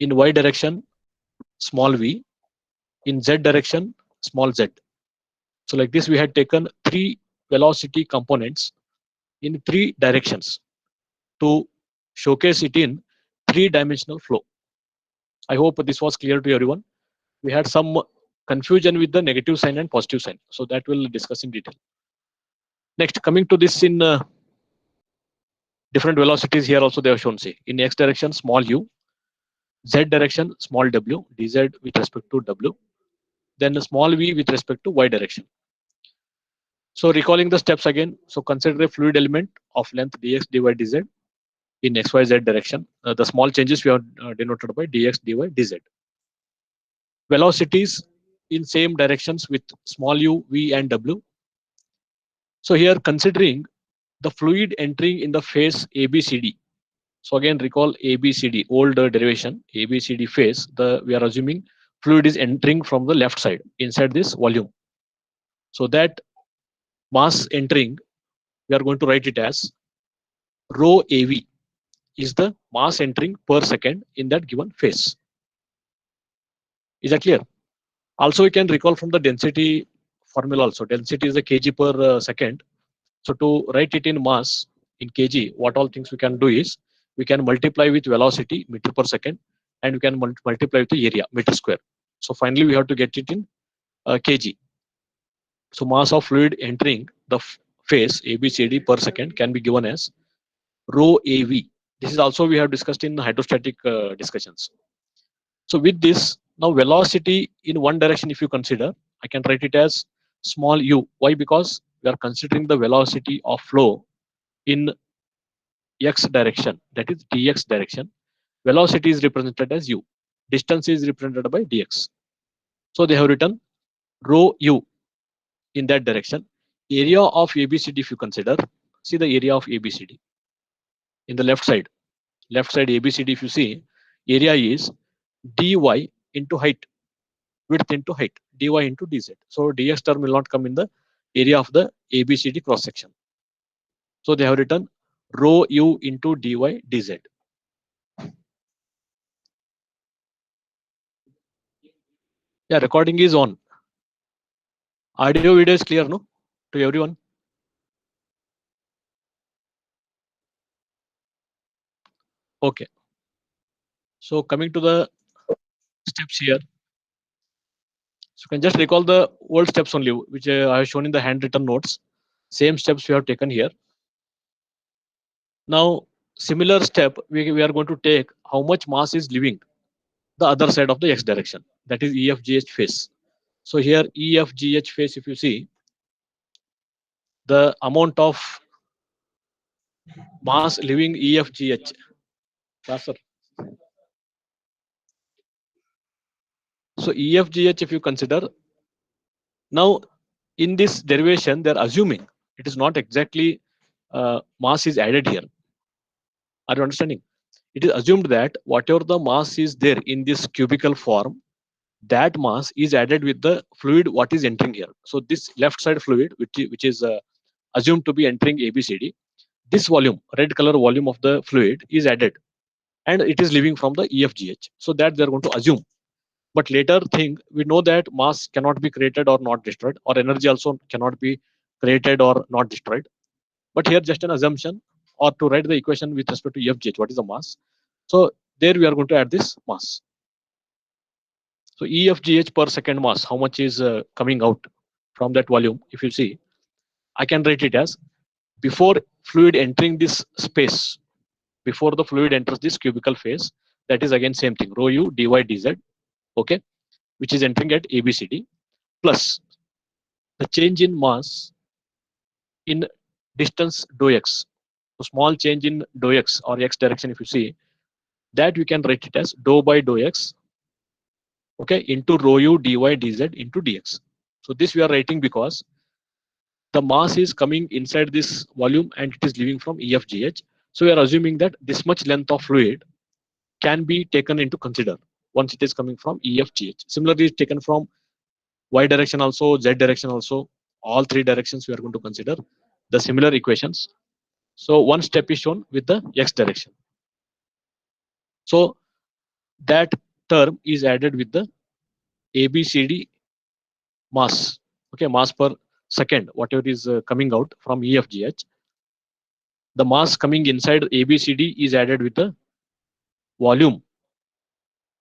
in y direction small v, in z direction small z. So like this we had taken three velocity components in three directions to showcase it in three-dimensional flow. I hope this was clear to everyone. We had some confusion with the negative sign and positive sign, so that we'll discuss in detail. Next, coming to this in different velocities, here also they are shown, say in x direction small u, z direction small w, dz with respect to w, then small v with respect to y direction. So recalling the steps again, so consider a fluid element of length dx dy dz in xyz direction. The small changes we have denoted by dx dy dz. Velocities in same directions with small u, v and w. So here considering the fluid entering in the phase ABCD. So again recall ABCD, old derivation, ABCD phase, we are assuming fluid is entering from the left side inside this volume. So that mass entering, we are going to write it as rho AV is the mass entering per second in that given phase. Is that clear? Also, we can recall from the density formula also. Density is a kg per second. So to write it in mass in kg, what all things we can do is we can multiply with velocity meter per second, and we can multiply with the area meter square. So finally, we have to get it in kg. So mass of fluid entering the phase ABCD per second can be given as rho AV. This is also we have discussed in hydrostatic discussions. So with this, now velocity in one direction, if you consider, I can write it as small u. Why? Because we are considering the velocity of flow in x direction, that is dx direction. Velocity is represented as u. Distance is represented by dx. So they have written rho u in that direction. Area of ABCD, if you consider, see the area of ABCD in the left side. Left side ABCD, if you see, area is dy into height, width into height, dy into dz. So dx term will not come in the area of the ABCD cross section. So they have written rho u into dy dz. Yeah, recording is on. Audio video is clear, no? To everyone. Okay. So coming to the steps here. So you can just recall the old steps only, which I have shown in the handwritten notes. Same steps we have taken here. Now, similar step we are going to take how much mass is leaving the other side of the x direction, that is EFGH phase. So here EFGH phase, if you see, the amount of mass leaving EFGH. Yes, sir. So EFGH, if you consider, now in this derivation, they're assuming it is not exactly mass is added here. Are you understanding? It is assumed that whatever the mass is there in this cubical form, that mass is added with the fluid what is entering here. So this left side fluid, which is assumed to be entering ABCD, this volume, red color volume of the fluid is added, and it is leaving from the EFGH. So that they are going to assume. But later thing, we know that mass cannot be created or not destroyed, or energy also cannot be created or not destroyed. But here just an assumption, or to write the equation with respect to EFGH, what is the mass? So there we are going to add this mass. So EFGH per second mass, how much is coming out from that volume? If you see, I can write it as before fluid entering this space, before the fluid enters this cubical phase, that is again same thing, rho u dy dz, okay, which is entering at ABCD, plus the change in mass in distance dou x. So small change in dou x or x direction, if you see, that we can write it as dou by dou x, okay, into rho u dy dz into dx. So this we are writing because the mass is coming inside this volume and it is leaving from EFGH. So we are assuming that this much length of fluid can be taken into consider once it is coming from EFGH. Similarly, it's taken from y direction also, z direction also. All three directions we are going to consider the similar equations. So one step is shown with the x direction. So that term is added with the ABCD mass. Okay, mass per second, whatever is coming out from EFGH, the mass coming inside ABCD is added with the volume.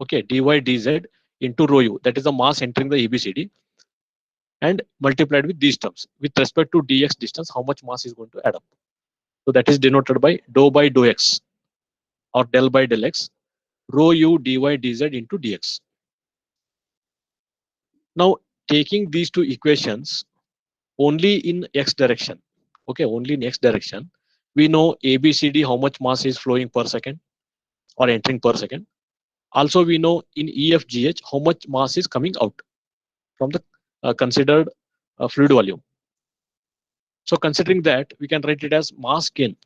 Okay, dy dz into rho u. That is the mass entering the ABCD and multiplied with these terms. With respect to dx distance, how much mass is going to add up. So that is denoted by dou x or del by del x, rho u dy dz into dx. Now taking these two equations only in x direction. Okay, only in x direction. We know ABCD how much mass is flowing per second or entering per second. Also, we know in EFGH how much mass is coming out from the considered fluid volume. So considering that, we can write it as mass gain.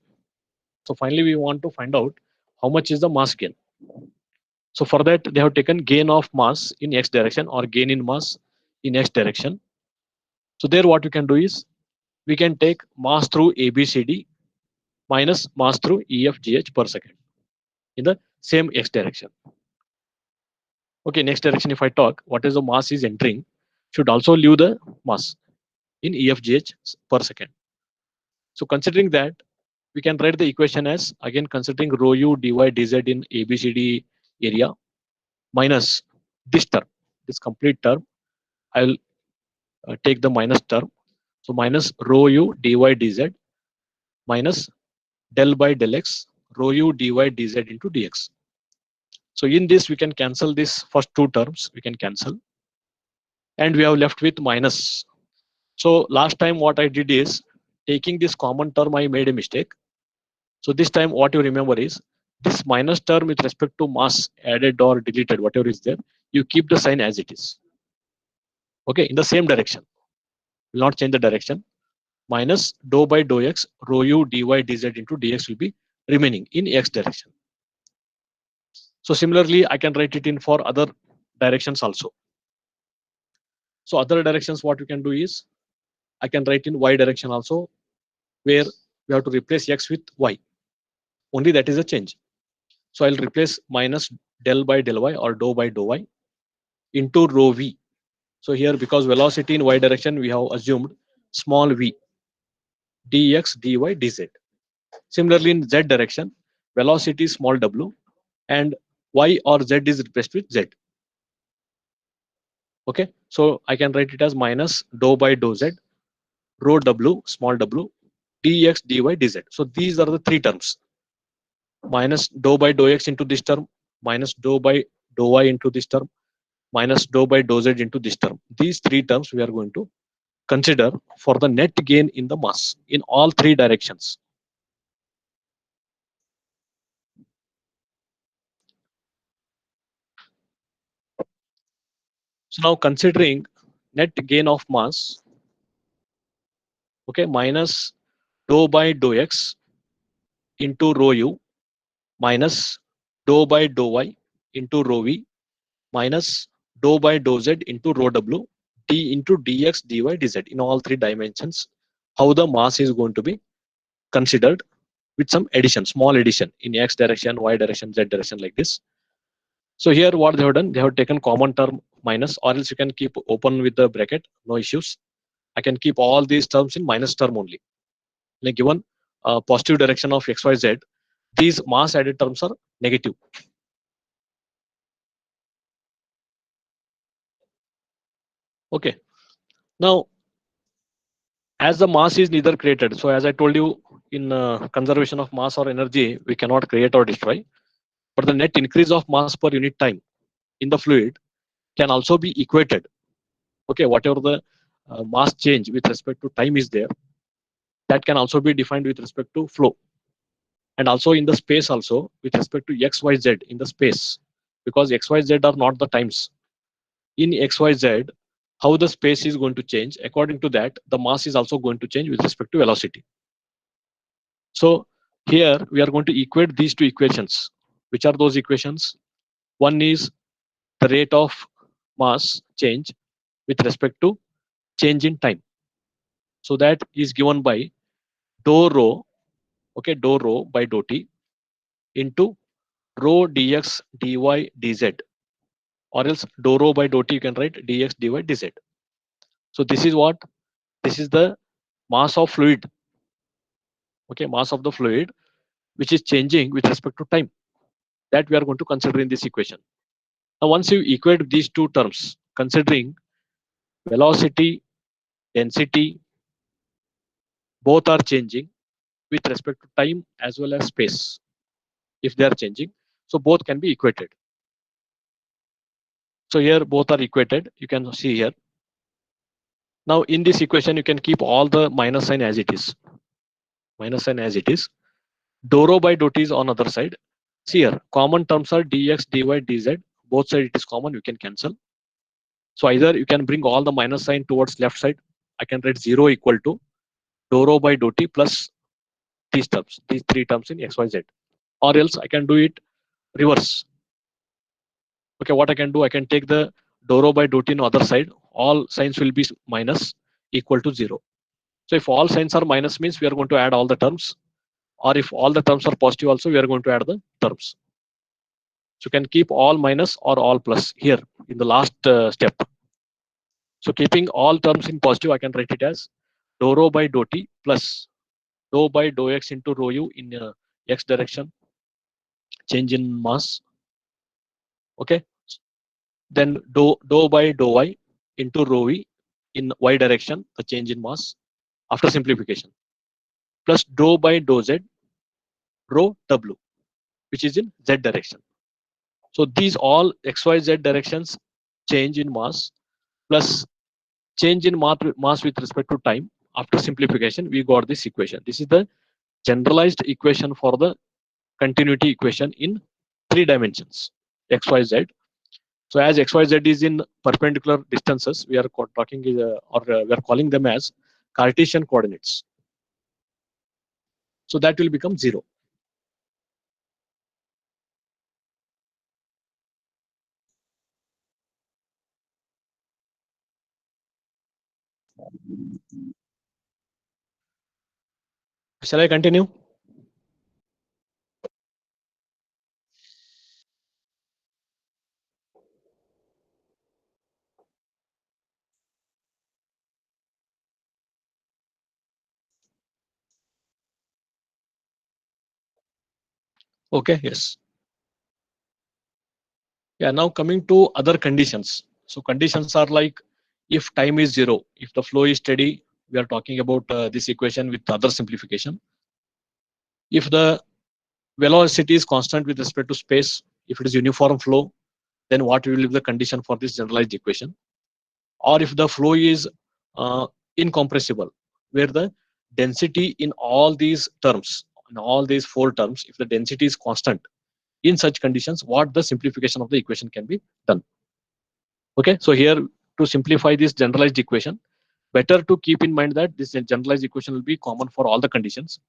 So finally, we want to find out how much is the mass gain. So for that, they have taken gain of mass in x direction or gain in mass in x direction. So there, what we can do is we can take mass through ABCD minus mass through EFGH per second in the same x direction. Okay, next direction, if I talk, what is the mass is entering should also leave the mass in EFGH per second. So considering that, we can write the equation as again considering rho u dy dz in ABCD area minus this term, this complete term. I will take the minus term. So minus rho u dy dz minus del by del x rho u dy dz into dx. So in this, we can cancel this first two terms. We can cancel, and we have left with minus. So last time what I did is taking this common term, I made a mistake. So this time what you remember is this minus term with respect to mass added or deleted, whatever is there, you keep the sign as it is. Okay, in the same direction. Will not change the direction. Minus dou by dou x rho u dy dz into dx will be remaining in x direction. So similarly, I can write it in for other directions also. So other directions, what you can do is I can write in y direction also, where we have to replace x with y. Only that is a change. So I'll replace minus del by del y or dou by dou y into rho v. So here, because velocity in y direction, we have assumed small v dx dy dz. Similarly, in z direction, velocity is small w and y or z is replaced with z. Okay, so I can write it as minus dou by dou z rho w small w dx dy dz. So these are the three terms: minus dou by dou x into this term, minus dou by dou y into this term, minus dou by dou z into this term. These three terms we are going to consider for the net gain in the mass in all three directions. So now considering net gain of mass, okay, minus dou by dou x into rho u minus dou by dou y into rho v minus dou by dou z into rho w d into dx dy dz in all three dimensions, how the mass is going to be considered with some addition, small addition in x direction, y direction, z direction, like this. So here what they have done, they have taken common term minus, or else you can keep open with the bracket, no issues. I can keep all these terms in minus term only. Like given positive direction of x, y, z, these mass added terms are negative. Okay. Now, as the mass is neither created, so as I told you in conservation of mass or energy, we cannot create or destroy, but the net increase of mass per unit time in the fluid can also be equated. Okay, whatever the mass change with respect to time is there, that can also be defined with respect to flow, and also in the space also with respect to x, y, z in the space, because x, y, z are not the times. In x, y, z, how the space is going to change, according to that, the mass is also going to change with respect to velocity. So here we are going to equate these two equations. Which are those equations? One is the rate of mass change with respect to change in time. So that is given by dou rho, okay, dou rho by dou t into rho dx dy dz, or else dou rho by dou t you can write dx dy dz. So this is what, this is the mass of fluid, okay, mass of the fluid which is changing with respect to time, that we are going to consider in this equation. Now once you equate these two terms, considering velocity, density, both are changing with respect to time as well as space. If they are changing, so both can be equated. So here both are equated, you can see here. Now in this equation you can keep all the minus sign as it is, minus sign as it is. Dou rho by dou t is on other side. See here, common terms are dx dy dz, both side it is common, you can cancel. So either you can bring all the minus sign towards left side, I can write 0 equal to dou rho by dou t plus these terms, these three terms in xyz. Or else I can do it reverse. Okay, what I can do, I can take the dou rho by dou t on other side, all signs will be minus, equal to 0. So if all signs are minus means we are going to add all the terms, or if all the terms are positive also we are going to add the terms. So you can keep all minus or all plus here in the last step. So keeping all terms in positive, I can write it as dou rho by dou t plus dou by dou x into rho u in x direction, change in mass. Okay, then dou by dou y into rho v in y direction, the change in mass after simplification, plus dou by dou z rho w, which is in z direction. So these all xyz directions change in mass plus change in mass with respect to time. After simplification, we got this equation. This is the generalized equation for the continuity equation in 3 dimensions, x, y, z. So as x, y, z is in perpendicular distances, we are talking we are calling them as Cartesian coordinates. So that will become 0. Shall I continue? Okay, yes. Yeah, now coming to other conditions. So conditions are like, if time is 0, if the flow is steady, we are talking about this equation with other simplification. If the velocity is constant with respect to space, if it is uniform flow, then what will be the condition for this generalized equation? Or if the flow is incompressible, where the density in all these terms, in all these 4 terms, if the density is constant, in such conditions, what the simplification of the equation can be done? Okay, so here to simplify this generalized equation, better to keep in mind that this generalized equation will be common for all the conditions.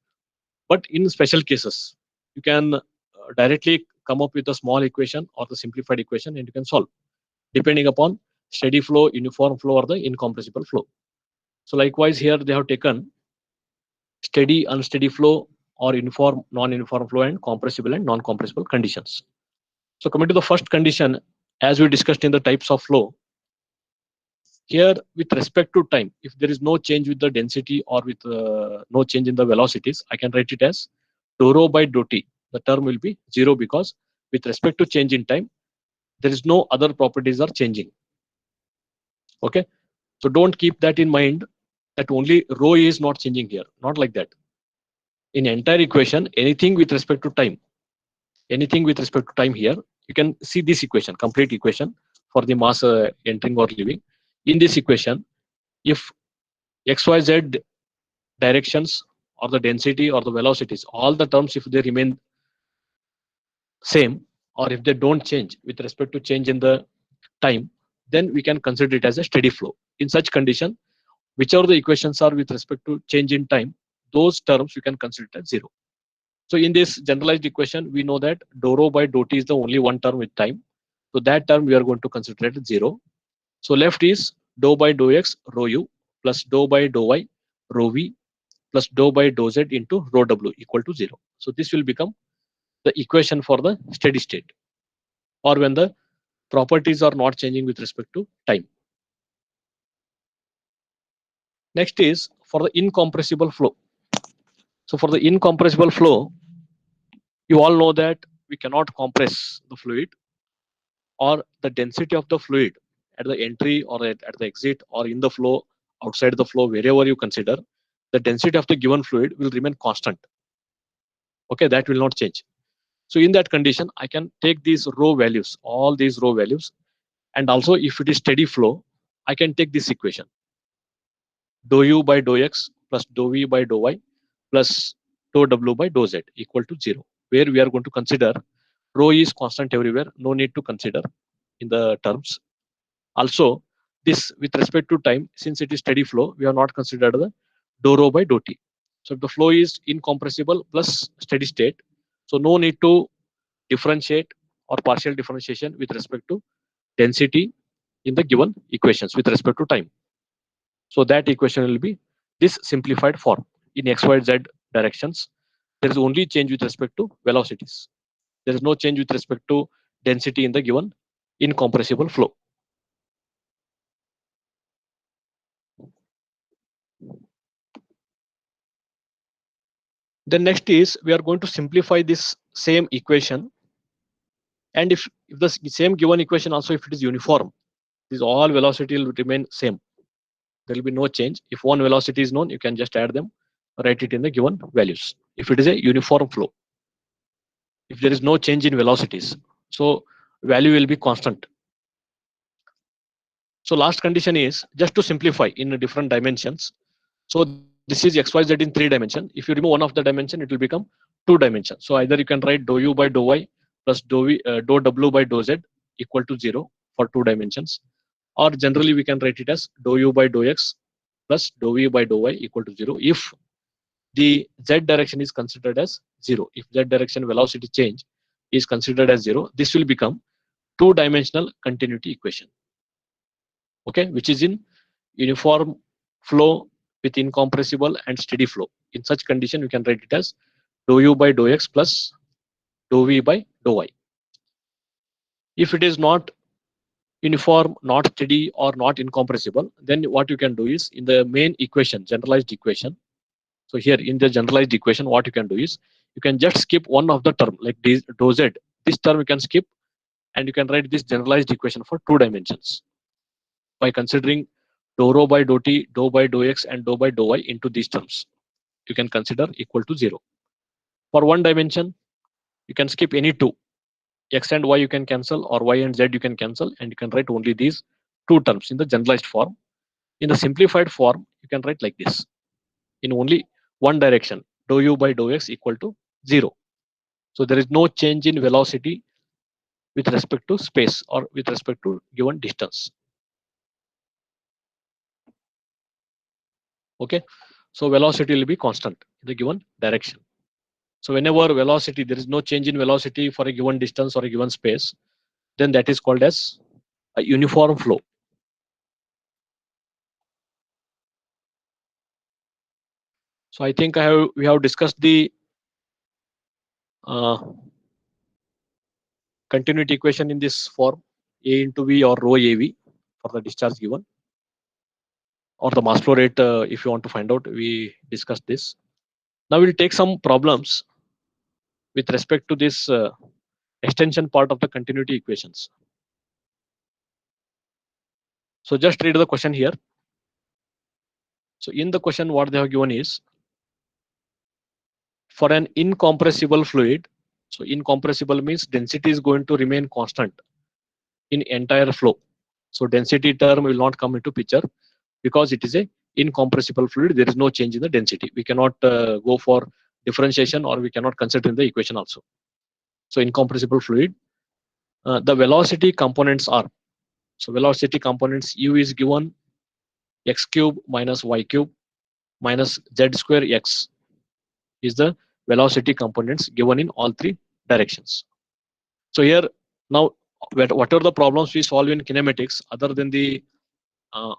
But in special cases, you can directly come up with a small equation or the simplified equation and you can solve depending upon steady flow, uniform flow, or the incompressible flow. So likewise here they have taken steady, unsteady flow, or uniform, non-uniform flow, and compressible and non-compressible conditions. So coming to the first condition, as we discussed in the types of flow, here with respect to time, if there is no change with the density or with no change in the velocities, I can write it as dou rho by dou t. The term will be 0 because with respect to change in time, there is no other properties are changing. Okay, so don't keep that in mind that only rho is not changing here. Not like that. In entire equation, anything with respect to time, anything with respect to time here, you can see this equation, complete equation for the mass entering or leaving. In this equation, if xyz directions or the density or the velocities, all the terms, if they remain same or if they don't change with respect to change in the time, then we can consider it as a steady flow. In such condition, whichever the equations are with respect to change in time, those terms you can consider it as 0. So in this generalized equation, we know that dou rho by dou t is the only one term with time. So that term we are going to consider it as 0. So left is dou by dou x rho u plus dou by dou y rho v plus dou by dou z into rho w equal to 0. So this will become the equation for the steady state, or when the properties are not changing with respect to time. Next is for the incompressible flow. So for the incompressible flow, you all know that we cannot compress the fluid, or the density of the fluid at the entry or at the exit or in the flow, outside the flow, wherever you consider, the density of the given fluid will remain constant. Okay, that will not change. So in that condition, I can take these row values, all these row values, and also if it is steady flow, I can take this equation: dou u by dou x plus dou v by dou y plus dou w by dou z equal to 0, where we are going to consider rho is constant everywhere, no need to consider in the terms. Also, this with respect to time, since it is steady flow, we have not considered the dou rho by dou t. So if the flow is incompressible plus steady state, so no need to differentiate or partial differentiation with respect to density in the given equations with respect to time. So that equation will be this simplified form in x, y, z directions. There is only change with respect to velocities. There is no change with respect to density in the given incompressible flow. Then next is we are going to simplify this same equation, and if the same given equation also if it is uniform, this all velocity will remain same. There will be no change. If one velocity is known, you can just add them, write it in the given values. If it is a uniform flow, if there is no change in velocities, so value will be constant. So last condition is just to simplify in different dimensions. So this is xyz in 3 dimension. If you remove one of the dimension, it will become 2 dimension. So either you can write dou u by dou y plus dou w by dou z equal to 0 for 2 dimensions, or generally we can write it as dou u by dou x plus dou v by dou y equal to 0 if the z direction is considered as 0. If z direction velocity change is considered as 0, this will become two-dimensional continuity equation. Okay, which is in uniform flow with incompressible and steady flow. In such condition, we can write it as dou u by dou x plus dou v by dou y. If it is not uniform, not steady, or not incompressible, then what you can do is in the main equation, generalized equation. So here in the generalized equation, what you can do is you can just skip one of the term like this dou z. This term you can skip, and you can write this generalized equation for 2 dimensions by considering dou rho by dou t, dou by dou x, and dou by dou y into these terms. You can consider equal to 0. For 1 dimension, you can skip any two. X and y you can cancel, or y and z you can cancel, and you can write only these two terms in the generalized form. In the simplified form, you can write like this: in only one direction, dou u by dou x equal to 0. So there is no change in velocity with respect to space or with respect to given distance. Okay, so velocity will be constant in the given direction. So whenever velocity, there is no change in velocity for a given distance or a given space, then that is called as a uniform flow. So I think we have discussed the uh, continuity equation in this form: A into V or rho AV for the discharge given, or the mass flow rate if you want to find out. We discussed this. Now we'll take some problems with respect to this extension part of the continuity equations. So just read the question here. So in the question, what they have given is for an incompressible fluid. So incompressible means density is going to remain constant in entire flow. So density term will not come into picture because it is a incompressible fluid. There is no change in the density. We cannot go for differentiation, or we cannot consider in the equation also. So incompressible fluid, the velocity components are, so velocity components u is given x cube minus y cube minus z square x is the velocity components given in all three directions. So here now, what are the problems we solve in kinematics other than the uh,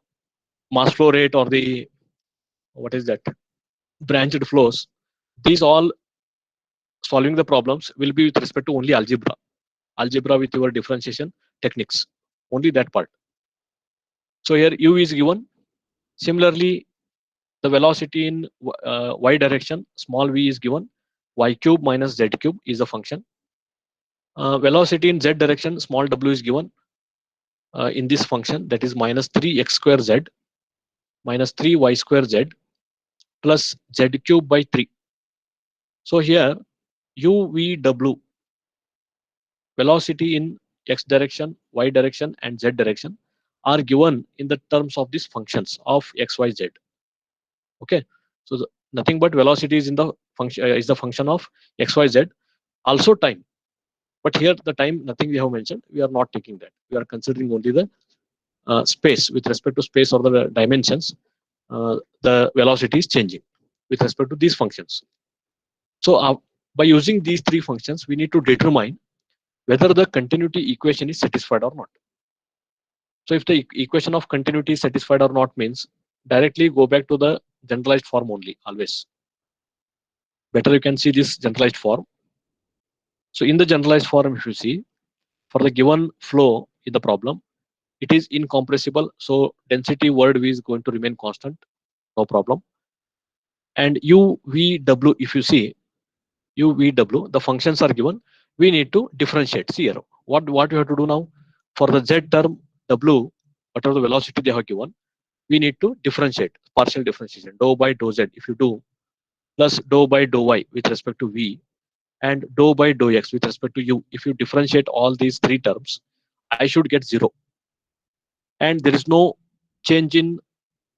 mass flow rate or the what is that branched flows? These all solving the problems will be with respect to only algebra with your differentiation techniques, only that part. So here u is given. Similarly, the velocity in y direction, small v is given. Y cube minus z cube is the function. Velocity in z direction, small w is given in this function, that is minus 3x square z minus 3y square z plus z cube by 3. So here u v w, velocity in x direction, y direction and z direction are given in the terms of these functions of x, y, z. Okay, so nothing but velocity is in the function is the function of x, y, z. Also time, but here the time nothing we have mentioned. We are not taking that. We are considering only the space. With respect to space or the dimensions, the velocity is changing with respect to these functions. So by using these three functions, we need to determine whether the continuity equation is satisfied or not. So if the equation of continuity is satisfied or not means directly go back to the generalized form only always. Better you can see this generalized form. So in the generalized form, if you see for the given flow in the problem, it is incompressible. So density word v is going to remain constant, no problem. And u v w, if you see u v w, the functions are given. We need to differentiate. See here, what you have to do now for the z term w, whatever the velocity they have given, we need to differentiate, partial differentiation, dou by dou z if you do, plus dou by dou y with respect to v, and dou by dou x with respect to u. If you differentiate all these three terms, I should get 0. And there is no change in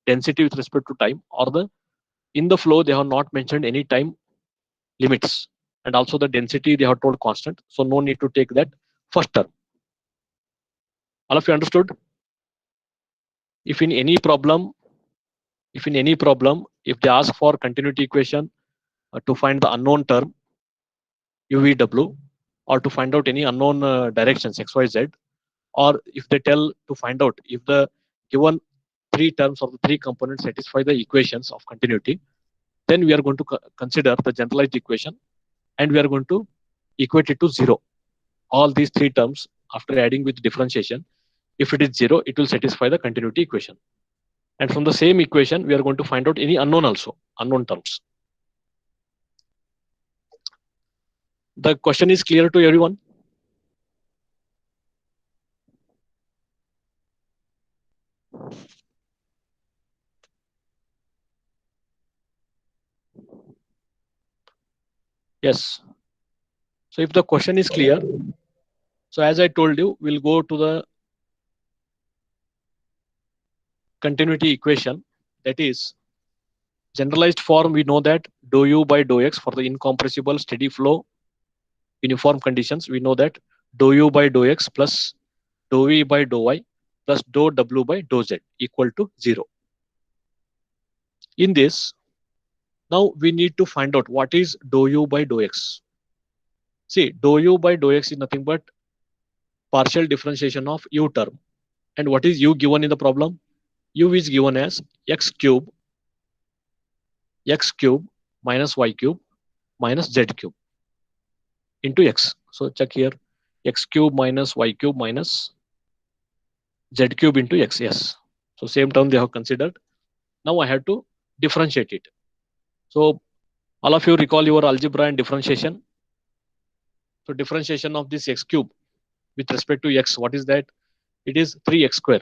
density with respect to time, or the in the flow they have not mentioned any time limits, and also the density they have told constant, so no need to take that first term. All of you understood? If in any problem, if they ask for continuity equation to find the unknown term UVW, or to find out any unknown directions XYZ, or if they tell to find out if the given three terms of the three components satisfy the equations of continuity, then we are going to consider the generalized equation and we are going to equate it to 0. All these three terms after adding with differentiation, if it is 0, it will satisfy the continuity equation. And from the same equation, we are going to find out any unknown also, unknown terms. The question is clear to everyone? Yes. So if the question is clear, so as I told you, we'll go to the continuity equation. That is generalized form. We know that dou u by dou x for the incompressible steady flow uniform conditions. We know that dou u by dou x plus dou v by dou y plus dou w by dou z equal to 0. In this, now we need to find out what is dou u by dou x. See, dou u by dou x is nothing but partial differentiation of u term. And what is u given in the problem? U is given as x cube minus y cube minus z cube into x. So check here, x cube minus y cube minus z cube into x. Yes. So same term they have considered. Now I have to differentiate it. So all of you recall your algebra and differentiation. So differentiation of this x cube with respect to x, what is that? It is 3x square.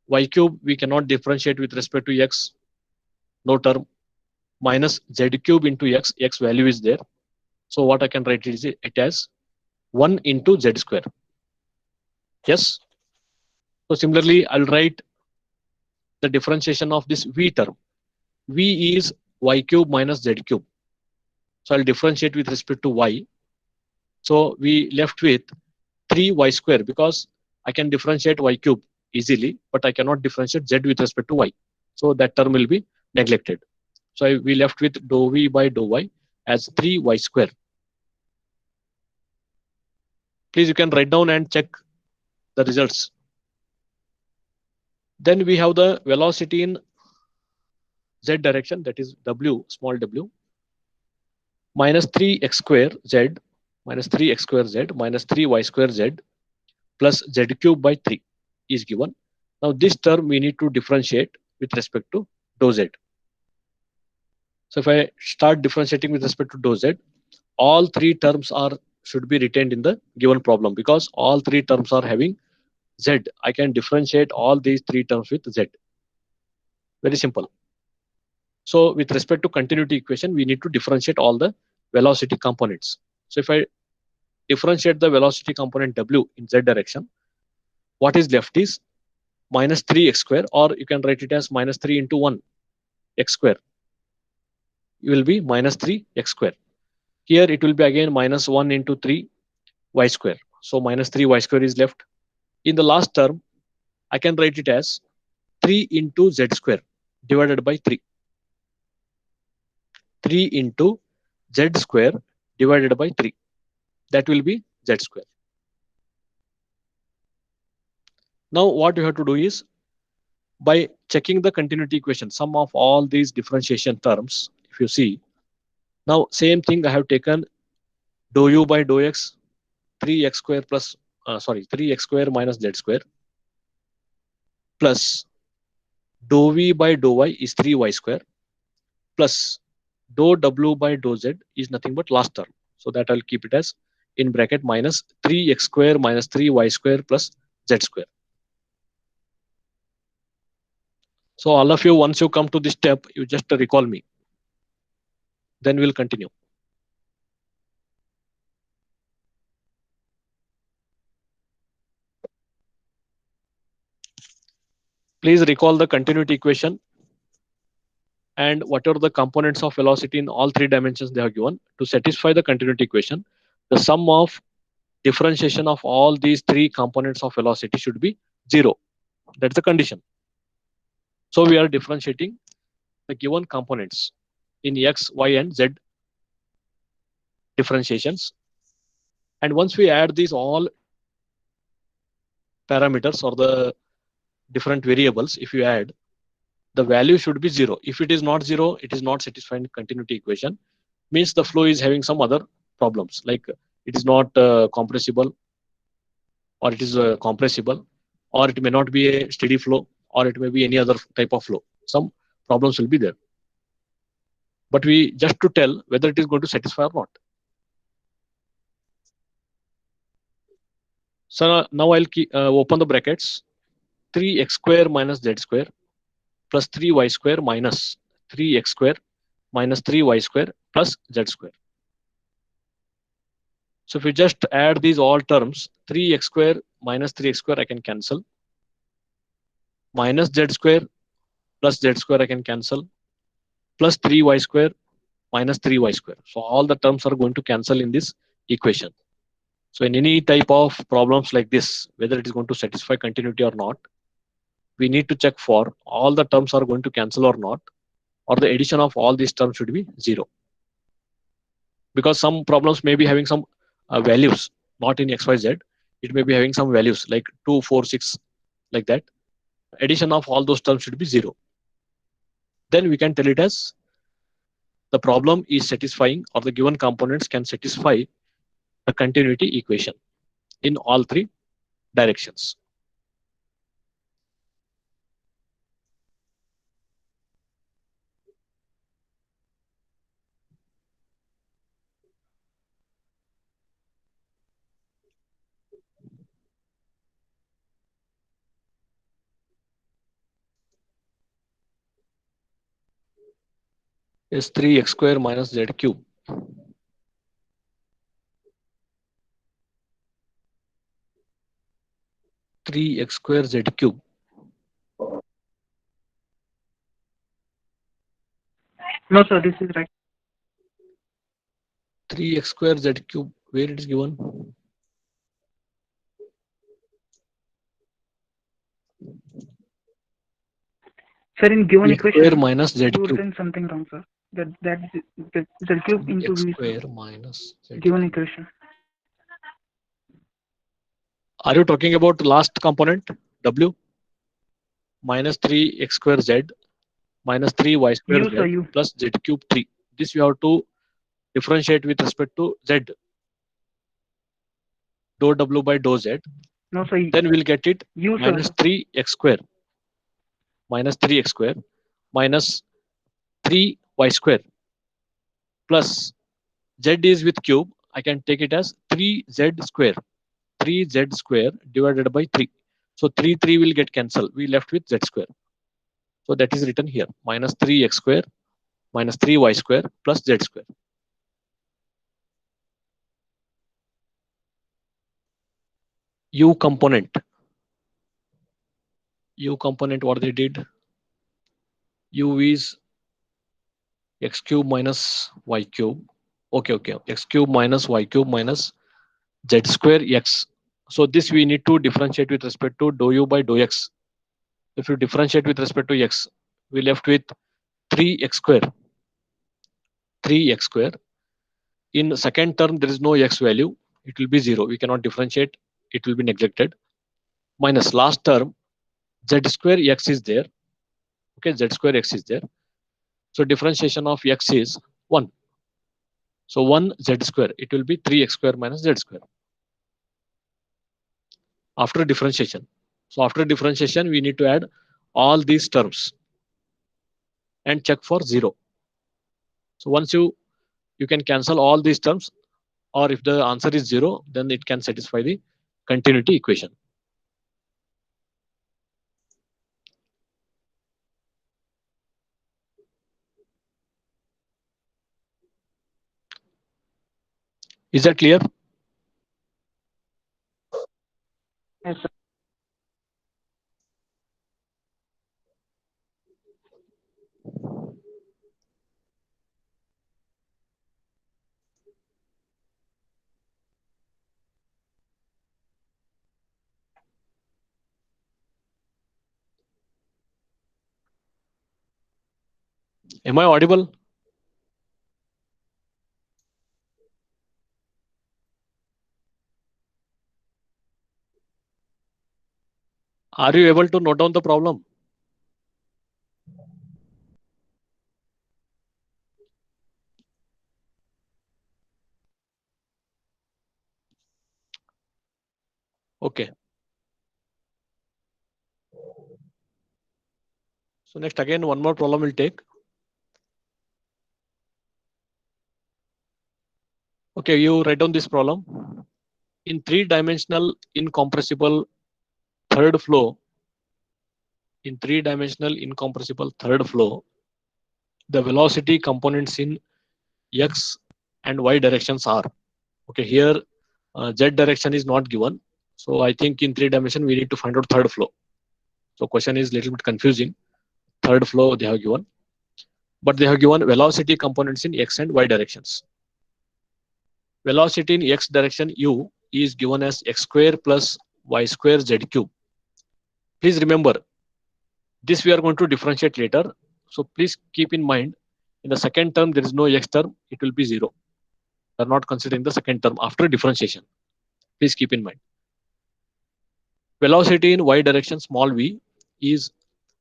Y cube we cannot differentiate with respect to x, no term, minus z cube into x value is there. So what I can write is it as 1 into z square. Yes. So similarly, I'll write the differentiation of this v term. V is y cube minus z cube. So I'll differentiate with respect to y. So we left with 3y square because I can differentiate y cube easily, but I cannot differentiate z with respect to y. So that term will be neglected. So we left with dou v by dou y as 3y square. Please, you can write down and check the results. Then we have the velocity in z direction, that is w, small w. minus 3x square z minus 3x square z minus 3y square z plus z cube by 3 is given. Now this term we need to differentiate with respect to dou z. So if I start differentiating with respect to dou z, all three terms are should be retained in the given problem because all three terms are having z. I can differentiate all these three terms with z. Very simple. So with respect to continuity equation, we need to differentiate all the velocity components. So if I differentiate the velocity component w in z direction, what is left is minus 3x square, or you can write it as minus 3 into 1 x square. It will be minus 3x square. Here it will be again minus 1 into 3 y square. So minus 3 y square is left. In the last term, I can write it as 3 into z square divided by 3. 3 into z square divided by 3. That will be z square. Now what you have to do is, by checking the continuity equation, sum of all these differentiation terms, if you see, now same thing I have taken dou u by dou x 3x square plus 3x square minus z square plus dou v by dou y is 3y square plus dou w by dou z is nothing but last term. So that I'll keep it as in bracket minus 3x square minus 3y square plus z square. So all of you, once you come to this step, you just recall me. Then we'll continue. Please recall the continuity equation and what are the components of velocity in all three dimensions they are given. To satisfy the continuity equation, the sum of differentiation of all these three components of velocity should be 0. That's the condition. So we are differentiating the given components in x, y, and z differentiations. And once we add these all parameters or the different variables, if you add, the value should be 0. If it is not 0, it is not satisfying continuity equation. Means the flow is having some other problems, like it is not compressible, or it is compressible, or it may not be a steady flow, or it may be any other type of flow. Some problems will be there. But we just to tell whether it is going to satisfy or not. So now I'll open the brackets. 3x square minus z square plus 3y square minus 3x square minus 3y square plus z square. So if we just add these all terms, 3x square minus 3x square I can cancel. Minus z square plus z square I can cancel. Plus 3y square minus 3y square. So all the terms are going to cancel in this equation. So in any type of problems like this, whether it is going to satisfy continuity or not, we need to check for all the terms are going to cancel or not, or the addition of all these terms should be 0. Because some problems may be having some values, not in xyz. It may be having some values like 2, 4, 6, like that. Addition of all those terms should be 0. Then we can tell it as the problem is satisfying, or the given components can satisfy the continuity equation in all three directions. Is 3x square minus z cube. 3x square z cube. No, sir, this is right. 3x square z cube, where it is given? Sir, in given 3x square equation, minus z you cube. written something wrong, sir. That z cube into 3x v square minus z given cube. equation. Are you talking about last component w minus 3x square z minus 3y square U, sir, z U. plus z cube 3? This you have to differentiate with respect to z, dou w by dou z, No, so then we'll get it u, minus sir. 3x square minus 3y square plus z is with cube. I can take it as 3z square. 3z square divided by 3. So 3 will get cancelled. We left with z square. So that is written here minus 3x square minus 3y square plus z square. U component. U component, what they did? U is x cube minus y cube. Okay. X cube minus y cube minus z square x. So this we need to differentiate with respect to dou u by dou x. If you differentiate with respect to x, we left with 3x square. 3x square. In second term, there is no x value. It will be 0. We cannot differentiate. It will be neglected. Minus last term, z square x is there. Okay, z square x is there. So differentiation of x is 1. So 1 z square. It will be 3x square minus z square. After differentiation. So after differentiation, we need to add all these terms and check for 0. So once you can cancel all these terms, or if the answer is 0, then it can satisfy the continuity equation. Is that clear? Yes, sir. Am I audible? Are you able to note down the problem? Okay. So next again, one more problem we'll take. Okay, you write down this problem. In three-dimensional incompressible third flow, the velocity components in x and y directions are. Okay, here z direction is not given. So I think in three dimension we need to find out third flow. So question is little bit confusing. Third flow they have given, but they have given velocity components in x and y directions. Velocity in x direction u is given as x square plus y square z cube. Please remember, this we are going to differentiate later. So please keep in mind, in the second term there is no x term, it will be 0. We are not considering the second term after differentiation. Please keep in mind. Velocity in y direction small v is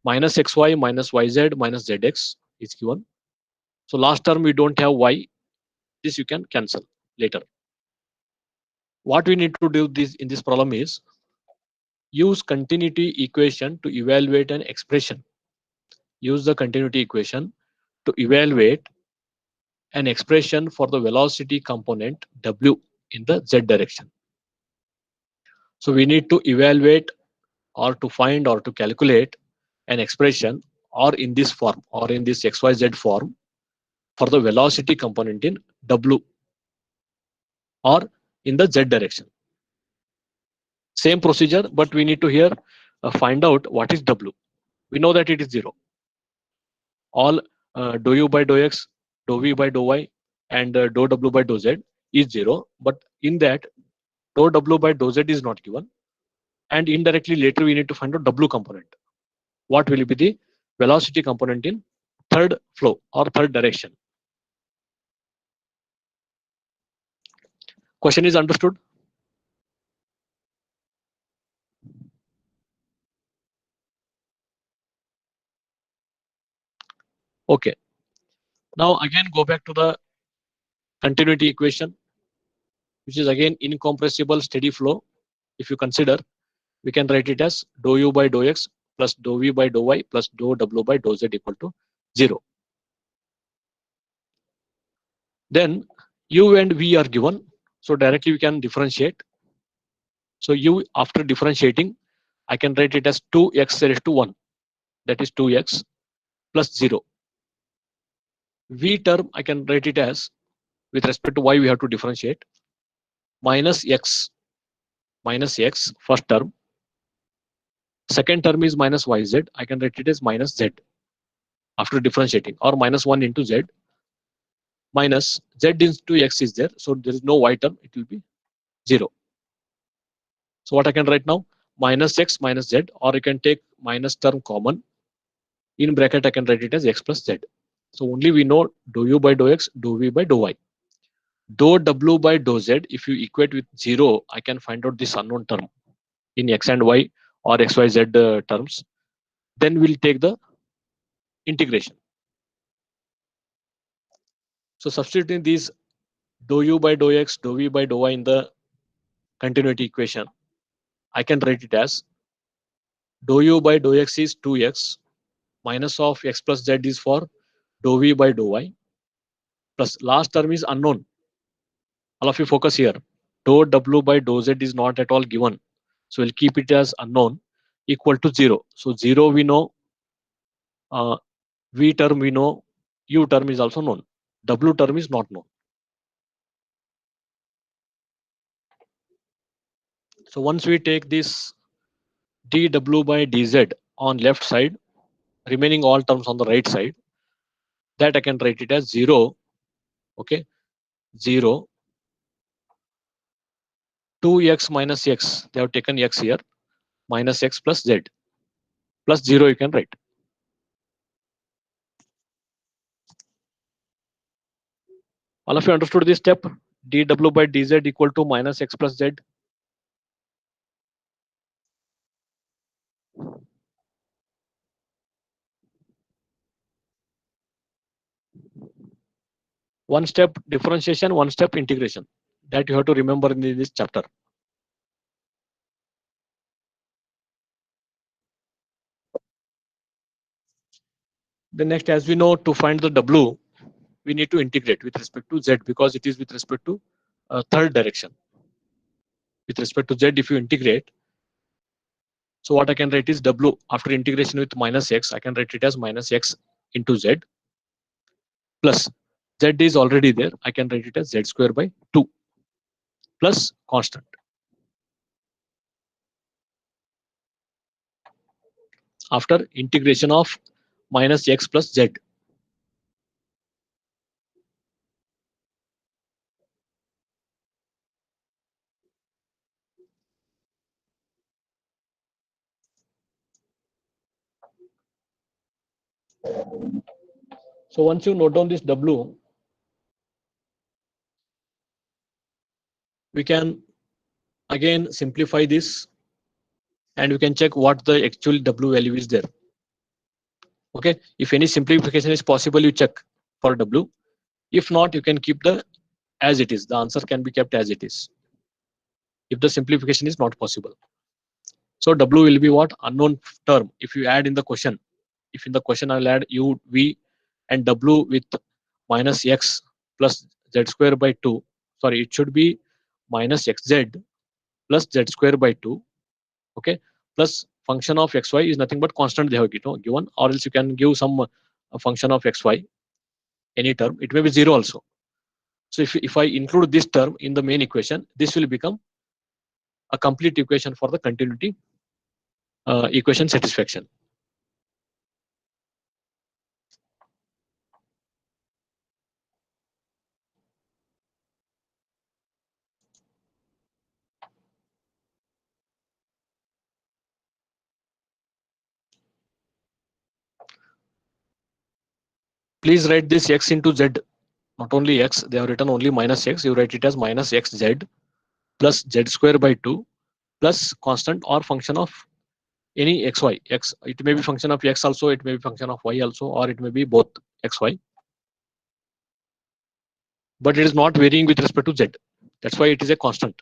minus xy minus yz minus zx is given. So last term we don't have y. This you can cancel later. What we need to do this in this problem is use continuity equation to evaluate an expression. Use the continuity equation to evaluate an expression for the velocity component w in the z direction. So we need to evaluate or to find or to calculate an expression or in this form or in this xyz form for the velocity component in w or in the z direction. Same procedure, but we need to here find out what is w. We know that it is 0. All dou u by dou x, dou v by dou y, and dou w by dou z is 0. But in that, dou w by dou z is not given. And indirectly later we need to find out w component. What will be the velocity component in third flow or third direction? Question is understood? Okay. Now again go back to the continuity equation, which is again incompressible steady flow. If you consider, we can write it as dou u by dou x plus dou v by dou y plus dou w by dou z equal to 0. Then u and v are given, so directly we can differentiate. So u, after differentiating, I can write it as 2x raised to 1, that is 2x plus 0. V term I can write it as, with respect to y we have to differentiate, minus x first term, second term is minus yz, I can write it as minus z after differentiating, or minus 1 into z, minus z into x is there, so there is no y term, it will be 0. So what I can write now, minus x minus z, or you can take minus term common, in bracket I can write it as x plus z. So only we know dou u by dou x, dou v by dou y. Dou w by dou z, if you equate with 0, I can find out this unknown term in x and y or xyz terms. Then we'll take the integration. So substituting these dou u by dou x, dou v by dou y in the continuity equation, I can write it as dou u by dou x is 2x minus of x plus z is for dou v by dou y, plus last term is unknown. All of you focus here. Dou w by dou z is not at all given, so we'll keep it as unknown, equal to 0. So 0 we know, uh, v term we know, u term is also known, w term is not known. So once we take this dw by dz on left side, remaining all terms on the right side, that I can write it as 0, okay, 0, 2x minus x, they have taken x here, minus x plus z, plus 0 you can write. All of you understood this step? dw by dz equal to minus x plus z. One step differentiation, one step integration. That you have to remember in this chapter. The next, as we know, to find the w, we need to integrate with respect to z, because it is with respect to third direction. With respect to z, if you integrate, so what I can write is w after integration with minus x, I can write it as minus x into z, plus z is already there, I can write it as z square by 2 plus constant. After integration of minus x plus z. So once you note down this w, we can again simplify this, and we can check what the actual w value is there. Okay, if any simplification is possible, you check for w. If not, you can keep the as it is. The answer can be kept as it is if the simplification is not possible. So w will be what? Unknown term. If you add in the question, if in the question I'll add u, v and w with minus x plus z square by 2. Sorry, it should be minus xz plus z square by 2. Okay, plus function of xy is nothing but constant they have given, or else you can give some function of xy, any term. It may be 0 also. So if I include this term in the main equation, this will become a complete equation for the continuity equation satisfaction. Please write this x into z, not only x, they have written only minus x, you write it as minus xz plus z square by 2 plus constant or function of any xy. X, it may be function of x also, it may be function of y also, or it may be both xy. but it is not varying with respect to z. That's why it is a constant.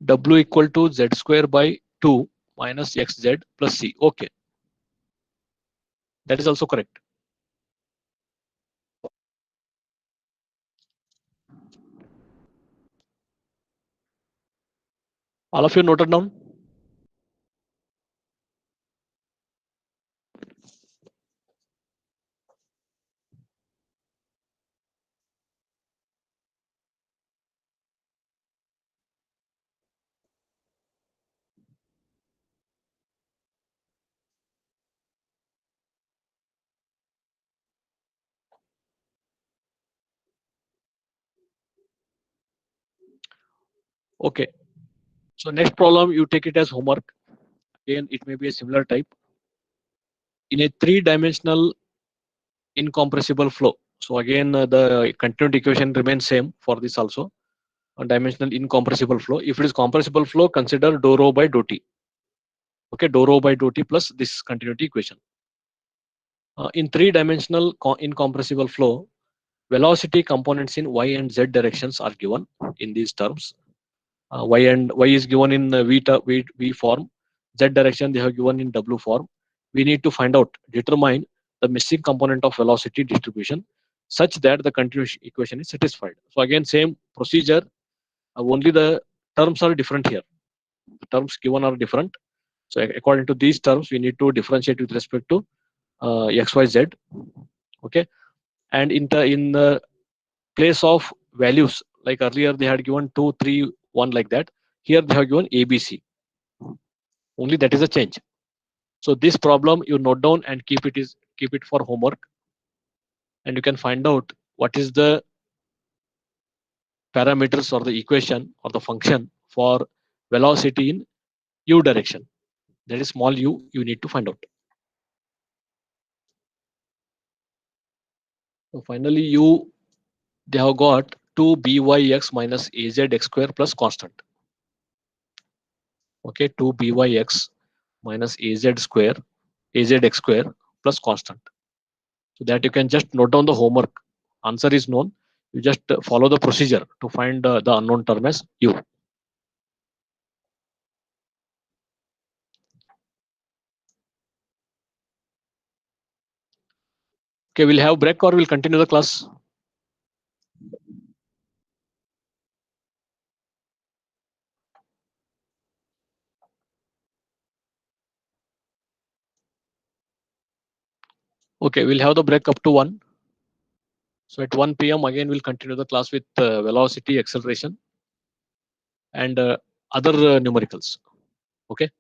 W equal to z square by 2 minus xz plus c. Okay, that is also correct. All of you noted down? Okay. So next problem, you take it as homework. Again, it may be a similar type. In a three-dimensional incompressible flow. So again, the continuity equation remains same for this also. A dimensional incompressible flow. If it is compressible flow, consider dou rho by dou t. Okay, dou rho by dou t plus this continuity equation. In three-dimensional incompressible flow, velocity components in y and z directions are given in these terms. Y is given in v form, z direction they have given in w form. We need to find out, determine the missing component of velocity distribution such that the continuous equation is satisfied. So again, same procedure, only the terms are different here. The terms given are different. So according to these terms, we need to differentiate with respect to x, y, z. Okay, and in the place of values, like earlier they had given 2, 3, 1 like that. Here they have given ABC. Only that is a change. So this problem you note down and keep it for homework, and you can find out what is the parameters or the equation or the function for velocity in u direction. That is small u. You need to find out. So finally, u they have got 2 byx minus az x square plus constant. Okay, 2 byx minus az x square plus constant. So that you can just note down the homework. Answer is known. You just follow the procedure to find the unknown term as u. Okay, we'll have break or we'll continue the class. Okay, we'll have the break up to 1. So at 1 p.m. again we'll continue the class with velocity, acceleration, and other numericals. Okay.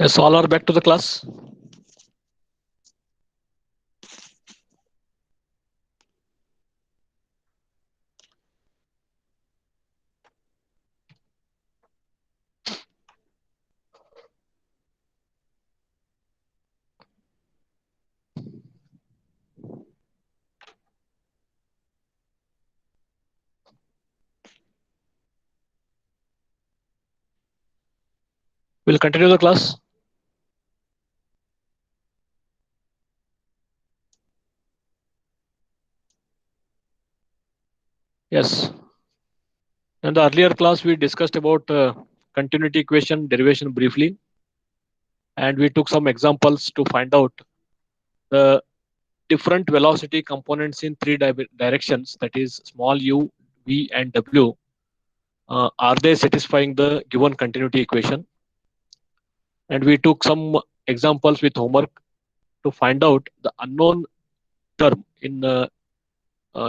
Yes, all are back to the class. We'll continue the class. Yes. In the earlier class, we discussed about continuity equation derivation briefly, and we took some examples to find out the different velocity components in three directions, that is small u, v, and w. Are they satisfying the given continuity equation? And we took some examples with homework to find out the unknown term in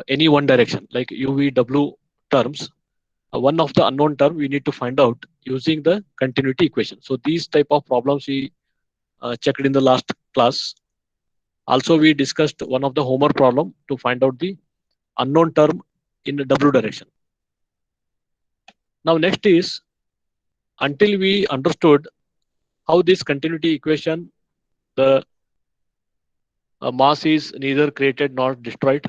any one direction, like u, v, w terms. One of the unknown term we need to find out using the continuity equation. So these type of problems we checked in the last class. Also, we discussed one of the homework problem to find out the unknown term in the w direction. Now next is, until we understood how this continuity equation, the mass is neither created nor destroyed.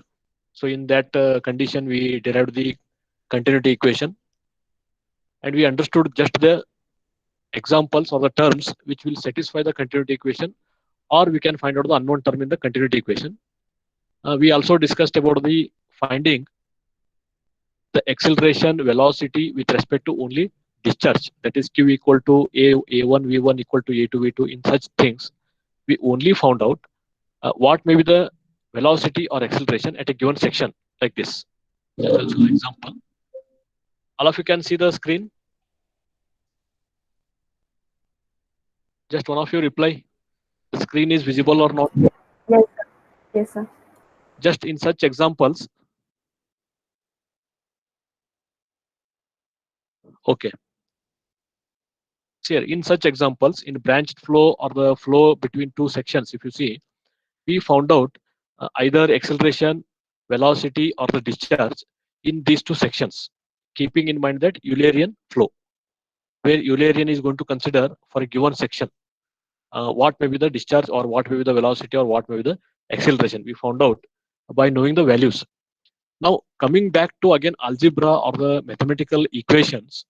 So in that condition, we derived the continuity equation, and we understood just the examples or the terms which will satisfy the continuity equation, or we can find out the unknown term in the continuity equation. We also discussed about the finding the acceleration velocity with respect to only discharge, that is q equal to a1 v1 equal to a2 v2. In such things, we only found out what may be the velocity or acceleration at a given section, like this. Just also an example. All of you can see the screen. Just one of you reply. The screen is visible or not? Yes, sir. Yes, sir. Just in such examples. Okay. Here, in such examples, in branched flow or the flow between two sections, if you see, we found out either acceleration, velocity, or the discharge in these two sections, keeping in mind that Eulerian flow, where Eulerian is going to consider for a given section what may be the discharge or what may be the velocity or what may be the acceleration. We found out by knowing the values. Now, coming back to again algebra or the mathematical equations,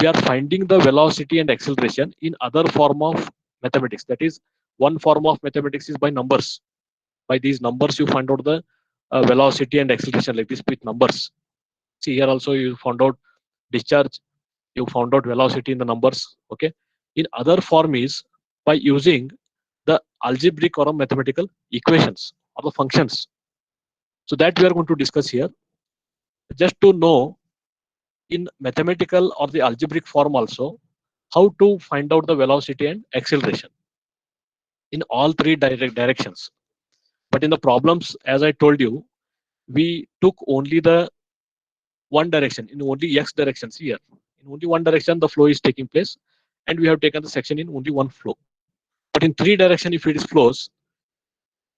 we are finding the velocity and acceleration in other form of mathematics. That is, one form of mathematics is by numbers. By these numbers, you find out the velocity and acceleration, like this with numbers. See, here also you found out discharge, you found out velocity in the numbers. Okay. In other form is by using the algebraic or mathematical equations or the functions. So that we are going to discuss here. Just to know in mathematical or the algebraic form also, how to find out the velocity and acceleration in all three directions. But in the problems, as I told you, we took only the one direction, in only x directions here. In only one direction, the flow is taking place, and we have taken the section in only one flow. But in three direction, if it is flows,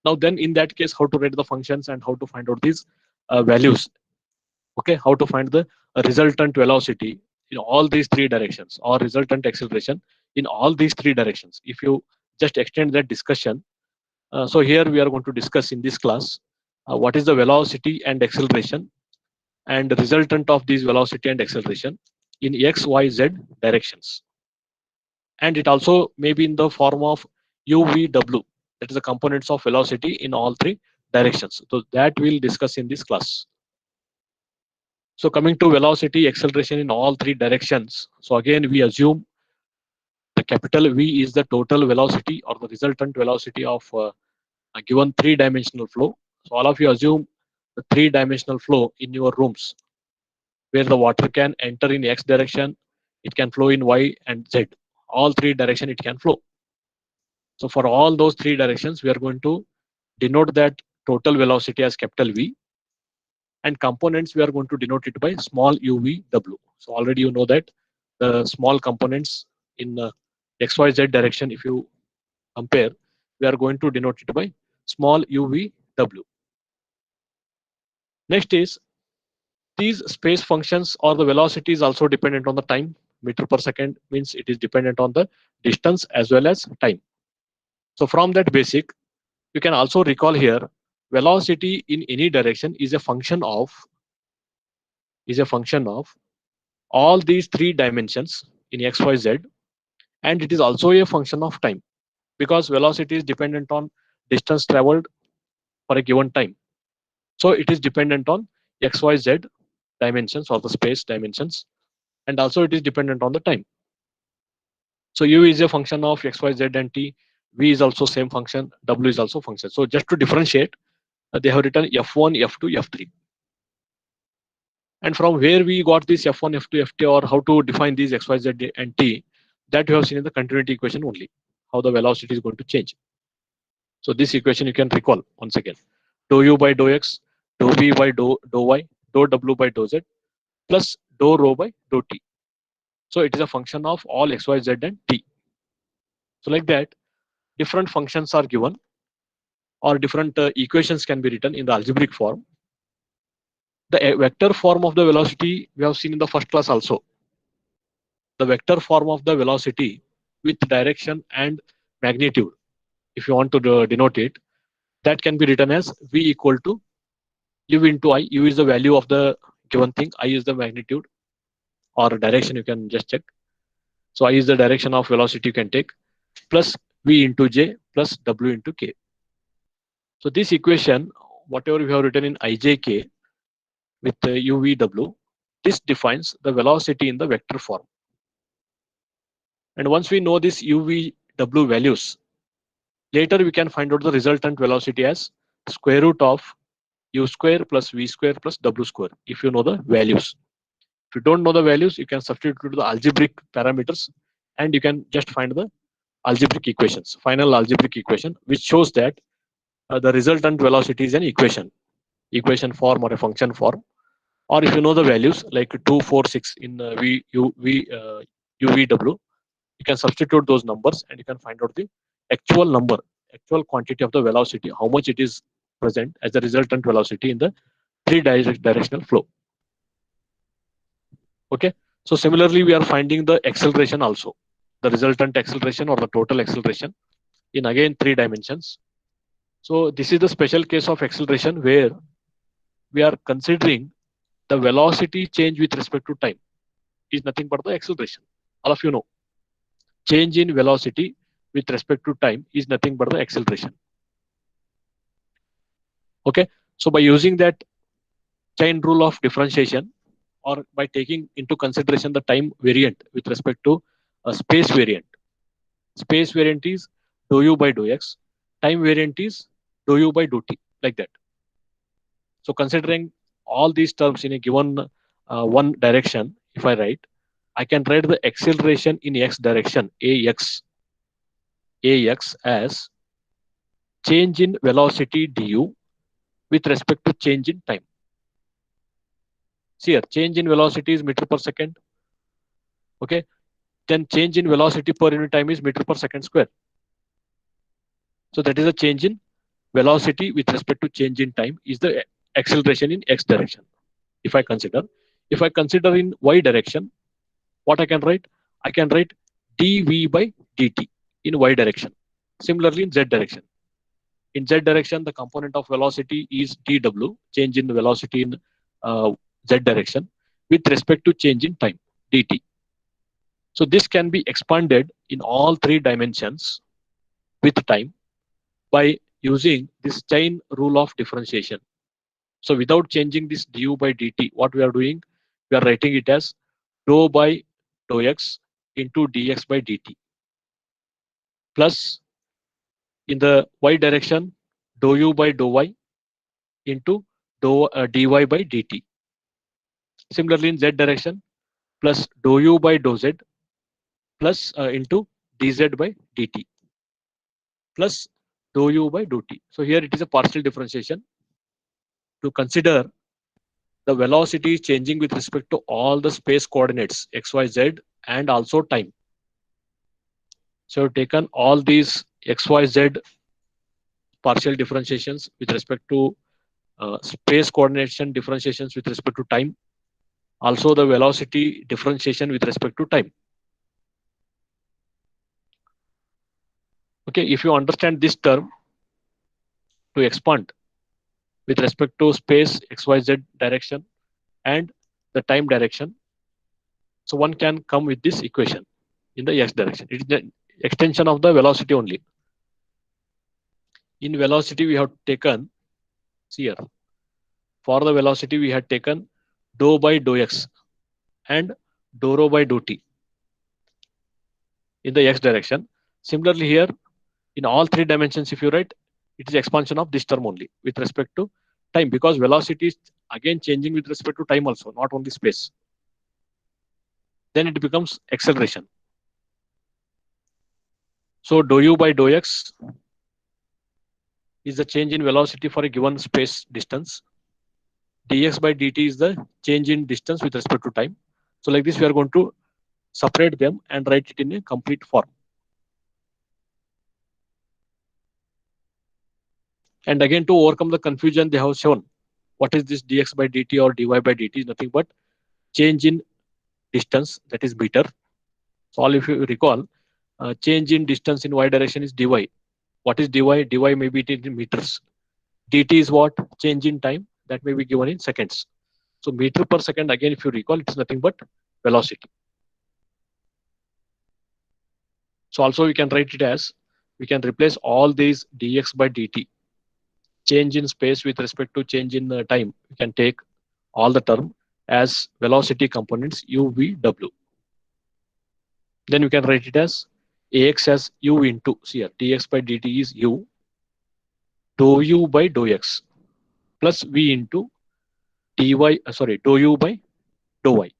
now then in that case, how to write the functions and how to find out these values. Okay, how to find the resultant velocity in all these three directions or resultant acceleration in all these three directions. If you just extend that discussion, so here we are going to discuss in this class what is the velocity and acceleration and the resultant of these velocity and acceleration in x, y, z directions. And it also may be in the form of u, v, w, that is the components of velocity in all three directions. So that we'll discuss in this class. So coming to velocity, acceleration in all three directions. So again, we assume the capital V is the total velocity or the resultant velocity of a given three-dimensional flow. So all of you assume the three-dimensional flow in your rooms, where the water can enter in x direction, it can flow in y and z. All three direction it can flow. So for all those three directions, we are going to denote that total velocity as capital V, and components we are going to denote it by small u, v, w. So already you know that the small components in XYZ direction, if you compare, we are going to denote it by small UVW. Next is these space functions or the velocity is also dependent on the time. Meter per second means it is dependent on the distance as well as time. So from that basic, you can also recall here velocity in any direction is a function of all these three dimensions in x, y, z, and it is also a function of time because velocity is dependent on distance traveled for a given time. So it is dependent on x, y, z dimensions or the space dimensions, and also it is dependent on the time. So u is a function of x, y, z, and t. V is also same function. W is also function. So just to differentiate, they have written f1, f2, f3. And from where we got this f1, f2, ft, or how to define these x, y, z, and t, that you have seen in the continuity equation only, how the velocity is going to change. So this equation you can recall once again. Dou u by dou x, dou v by dou y, dou w by dou z, plus dou rho by dou t. So it is a function of all x, y, z, and t. So like that, different functions are given or different equations can be written in the algebraic form. The vector form of the velocity we have seen in the first class also. The vector form of the velocity with direction and magnitude, if you want to denote it, that can be written as v equal to u into I. U is the value of the given thing, I is the magnitude or direction, you can just check. So I is the direction of velocity you can take, plus v into j plus w into k. So this equation, whatever we have written in ijk with uvw, this defines the velocity in the vector form. And once we know this uvw values, later we can find out the resultant velocity as square root of u square plus v square plus w square if you know the values. If you don't know the values, you can substitute the algebraic parameters and you can just find the algebraic equations, final algebraic equation, which shows that the resultant velocity is an equation form or a function form. Or if you know the values like 2, 4, 6 in UVW, you can substitute those numbers and you can find out the actual number, actual quantity of the velocity, how much it is present as the resultant velocity in the directional flow. Okay. So similarly, we are finding the acceleration also, the resultant acceleration or the total acceleration in again three dimensions. So this is the special case of acceleration where we are considering the velocity change with respect to time is nothing but the acceleration. All of you know, change in velocity with respect to time is nothing but the acceleration. Okay. So by using that chain rule of differentiation or by taking into consideration the time variant with respect to a space variant, space variant is dou u by dou x, time variant is dou u by dou t, like that. So considering all these terms in a given one direction, if I write, I can write the acceleration in x direction ax as change in velocity du with respect to change in time. See here, change in velocity is meter per second. Okay, then change in velocity per unit time is meter per second square. So that is a change in velocity with respect to change in time is the acceleration in x direction. If I consider in y direction, what I can write? I can write dv by dt in y direction. Similarly in z direction. In z direction, the component of velocity is dw, change in velocity in z direction with respect to change in time, dt. So this can be expanded in all three dimensions with time by using this chain rule of differentiation. So without changing this du by dt, what we are doing, we are writing it as dou by dou x into dx by dt plus in the y direction dou u by dou y into dy by dt. Similarly in z direction plus dou u by dou z plus into dz by dt plus dou u by dou t. So here it is a partial differentiation to consider the velocity is changing with respect to all the space coordinates x, y, z and also time. So you've taken all these XYZ partial differentiations with respect to space coordination differentiations with respect to time, also the velocity differentiation with respect to time. Okay, if you understand this term to expand with respect to space XYZ direction and the time direction, so one can come with this equation in the x direction. It is the extension of the velocity only. In velocity, we have taken, see here, for the velocity, we had taken dou by dou x and dou rho by dou t in the x direction. Similarly, here in all three dimensions, if you write, it is expansion of this term only with respect to time, because velocity is again changing with respect to time also, not only space. Then it becomes acceleration. So dou u by dou x is the change in velocity for a given space distance. Dx by dt is the change in distance with respect to time. So like this, we are going to separate them and write it in a complete form. And again, to overcome the confusion, they have shown what is this dx by dt or dy by dt is nothing but change in distance, that is meter. So all if you recall, change in distance in y direction is dy. What is dy? Dy may be in meters. Dt is what? Change in time, that may be given in seconds. So meter per second, again, if you recall, it's nothing but velocity. So also we can write it as, we can replace all these dx by dt, change in space with respect to change in time. We can take all the term as velocity components u, v, w. Then you can write it as ax as u into, see here, dx by dt is u, dou u by dou x plus v into dy, dou u by dou y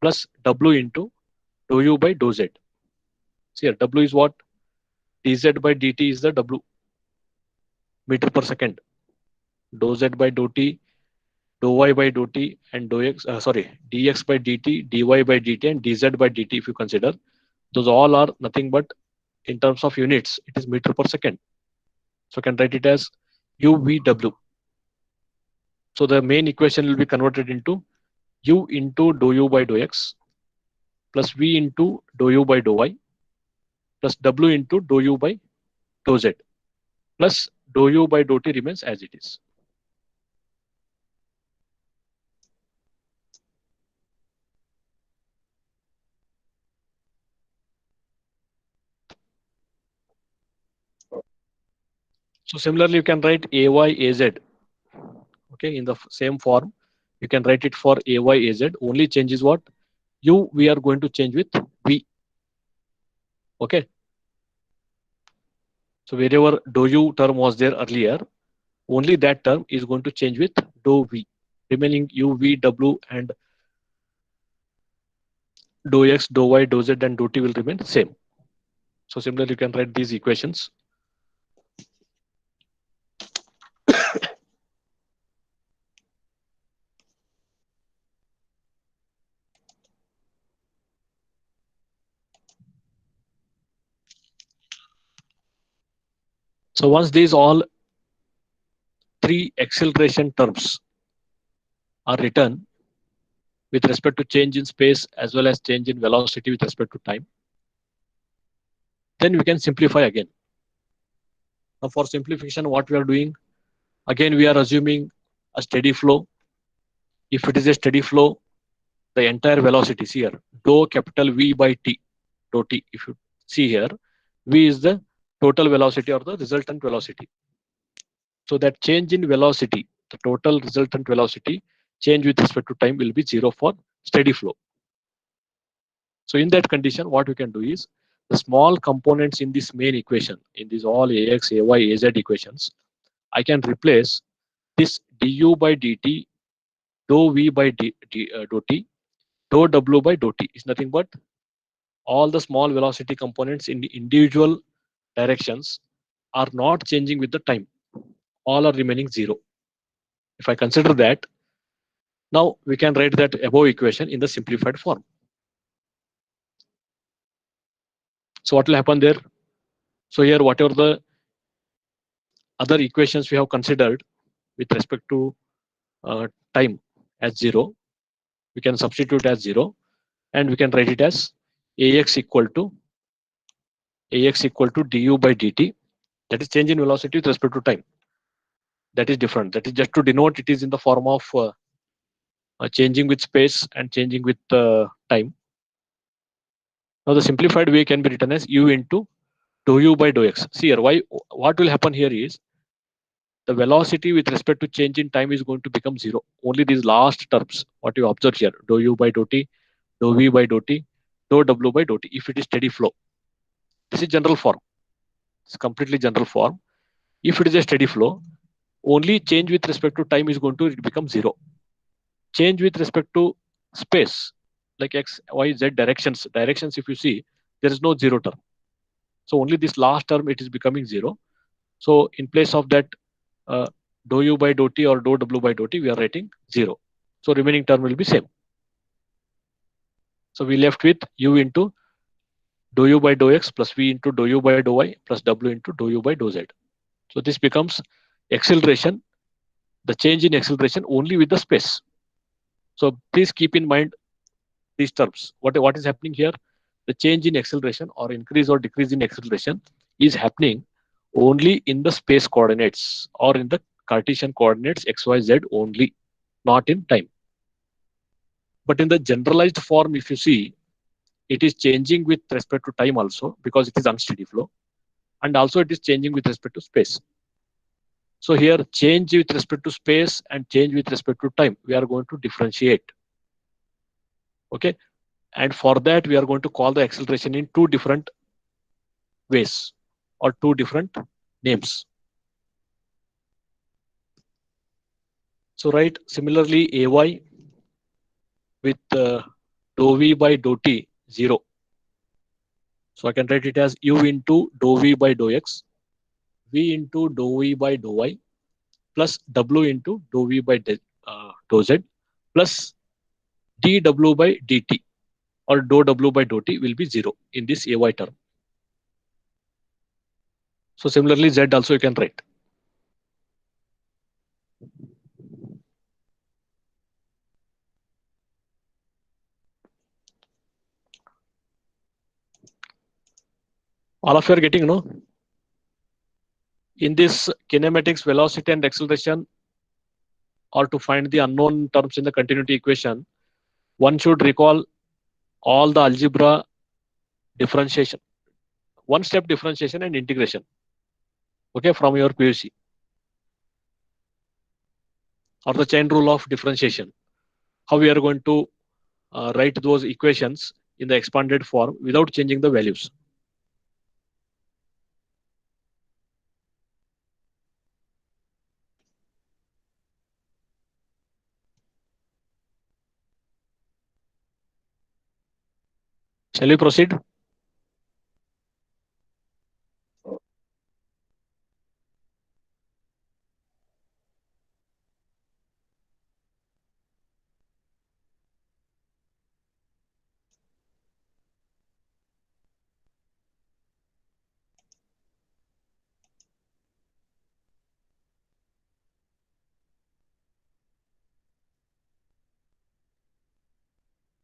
plus w into dou u by dou z. See here, w is what? Dz by dt is the w, meter per second. Dou z by dou t, dou y by dou t, and dou x, dx by dt, dy by dt, and dz by dt, if you consider, those all are nothing but in terms of units, it is meter per second. So I can write it as UVW. So the main equation will be converted into U into dou U by dou X plus V into dou U by dou Y plus W into dou U by dou Z plus dou U by dou T remains as it is. So similarly, you can write AY, AZ, okay, in the same form. You can write it for AY, AZ. Only change is what? U we are going to change with V. Okay. So wherever dou U term was there earlier, only that term is going to change with dou V. Remaining U, V, W, and dou X, dou Y, dou Z, and dou T will remain same. So similarly, you can write these equations. So once these all three acceleration terms are written with respect to change in space as well as change in velocity with respect to time, then we can simplify again. Now for simplification, what we are doing, again, we are assuming a steady flow. If it is a steady flow, the entire velocity is here, dou capital V by T, dou T. If you see here, V is the total velocity or the resultant velocity. So that change in velocity, the total resultant velocity change with respect to time will be zero for steady flow. So in that condition, what we can do is the small components in this main equation, in these all AX, AY, AZ equations, I can replace this du by dt, dou V by dou T, dou W by dou T is nothing but all the small velocity components in the individual directions are not changing with the time. All are remaining zero. If I consider that, now we can write that above equation in the simplified form. So what will happen there? So here, whatever the other equations we have considered with respect to time as 0, we can substitute as 0, and we can write it as ax equal to du by dt. That is change in velocity with respect to time. That is different. That is just to denote it is in the form of changing with space and changing with time. Now the simplified way can be written as u into dou u by dou x. See here, why? What will happen here is the velocity with respect to change in time is going to become 0. Only these last terms, what you observe here, dou u by dou t, dou v by dou t, dou w by dou t, if it is steady flow. This is general form. It's completely general form. If it is a steady flow, only change with respect to time is going to become 0. Change with respect to space, like x, y, z directions, if you see, there is no 0 term. So only this last term it is becoming 0. So in place of that uh, dou u by dou t or dou w by dou t, we are writing 0. So remaining term will be same. So we left with u into dou u by dou x plus v into dou u by dou y plus w into dou u by dou z. So this becomes acceleration, the change in acceleration only with the space. So please keep in mind these terms. What is happening here? The change in acceleration or increase or decrease in acceleration is happening only in the space coordinates or in the Cartesian coordinates x, y, z only, not in time. But in the generalized form, if you see, it is changing with respect to time also because it is unsteady flow, and also it is changing with respect to space. So here, change with respect to space and change with respect to time, we are going to differentiate. Okay, and for that we are going to call the acceleration in two different ways or two different names. So write similarly ay with dou v by dou t 0. So I can write it as u into dou v by dou x, v into dou v by dou y plus w into dou v by dou z plus dw by dt or dou w by dou t will be 0 in this ay term. So similarly z also you can write. All of you are getting, no? In this kinematics, velocity and acceleration, or to find the unknown terms in the continuity equation, one should recall all the algebra differentiation, one step differentiation and integration, okay, from your PUC, or the chain rule of differentiation, how we are going to write those equations in the expanded form without changing the values. Shall we proceed?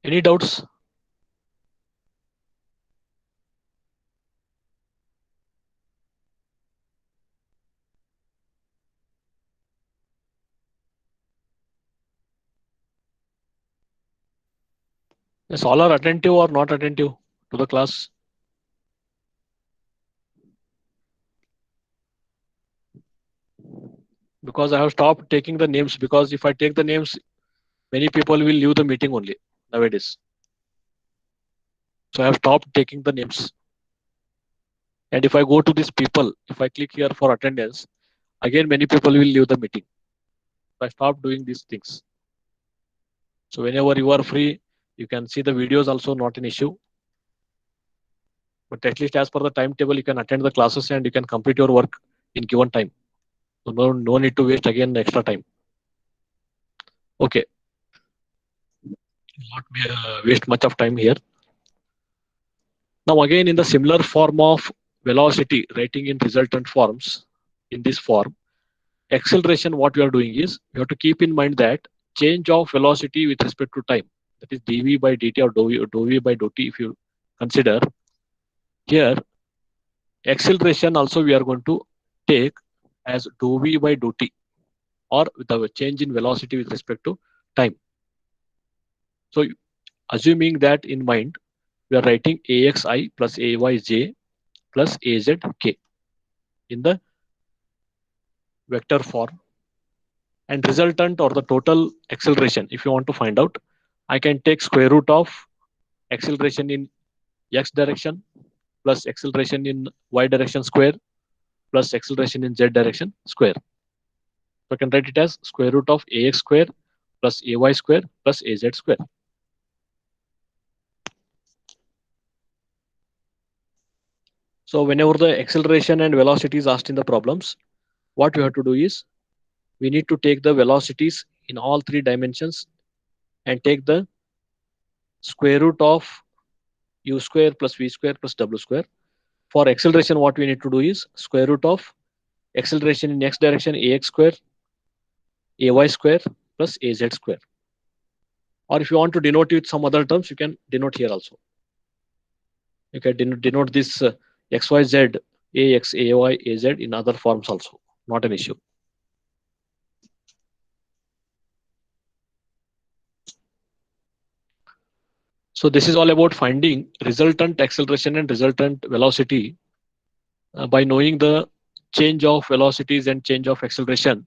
Any doubts? Yes, all are attentive or not attentive to the class? Because I have stopped taking the names, because if I take the names, many people will leave the meeting only nowadays. So I have stopped taking the names. And if I go to these people, if I click here for attendance, again many people will leave the meeting. So I stopped doing these things. So whenever you are free, you can see the videos also, not an issue. But at least as per the timetable, you can attend the classes and you can complete your work in given time. So no need to waste again extra time. Okay, not waste much of time here. Now again in the similar form of velocity writing in resultant forms, in this form, acceleration what we are doing is we have to keep in mind that change of velocity with respect to time, that is dv by dt or dou v by dou t if you consider here, acceleration also we are going to take as dou v by dou t or with the change in velocity with respect to time. So assuming that in mind, we are writing axi plus ayj plus azk in the vector form, and resultant or the total acceleration if you want to find out, I can take square root of acceleration in x direction plus acceleration in y direction square plus acceleration in z direction square. So I can write it as square root of ax square plus ay square plus az square. So whenever the acceleration and velocity is asked in the problems, what we have to do is we need to take the velocities in all three dimensions and take the square root of u square plus v square plus w square. For acceleration, what we need to do is square root of acceleration in x direction ax square, ay square plus az square. Or if you want to denote it with some other terms, you can denote here also. You can denote this xyz, ax, ay, az in other forms also. Not an issue. So this is all about finding resultant acceleration and resultant velocity by knowing the change of velocities and change of acceleration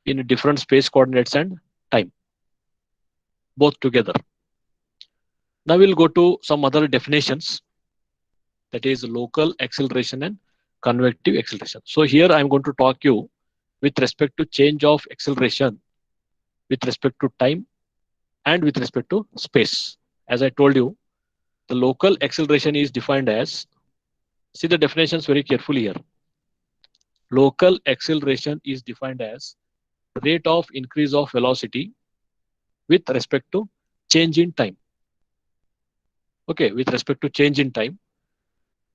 in different space coordinates and time, both together. Now we'll go to some other definitions, that is local acceleration and convective acceleration. So here I'm going to talk you with respect to change of acceleration with respect to time and with respect to space. As I told you, the local acceleration is defined as, see the definitions very carefully here. Local acceleration is defined as rate of increase of velocity with respect to change in time. Okay, with respect to change in time,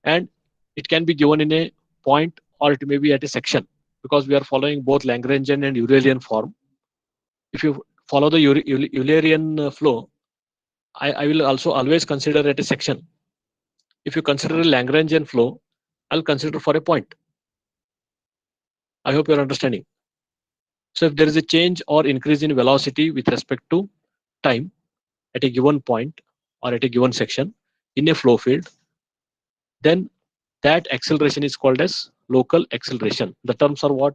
and it can be given in a point or it may be at a section, because we are following both Lagrangian and Eulerian form. If you follow the Eulerian flow, I will also always consider at a section. If you consider a Lagrangian flow, I'll consider for a point. I hope you're understanding. So if there is a change or increase in velocity with respect to time at a given point or at a given section in a flow field, then that acceleration is called as local acceleration. The terms are what?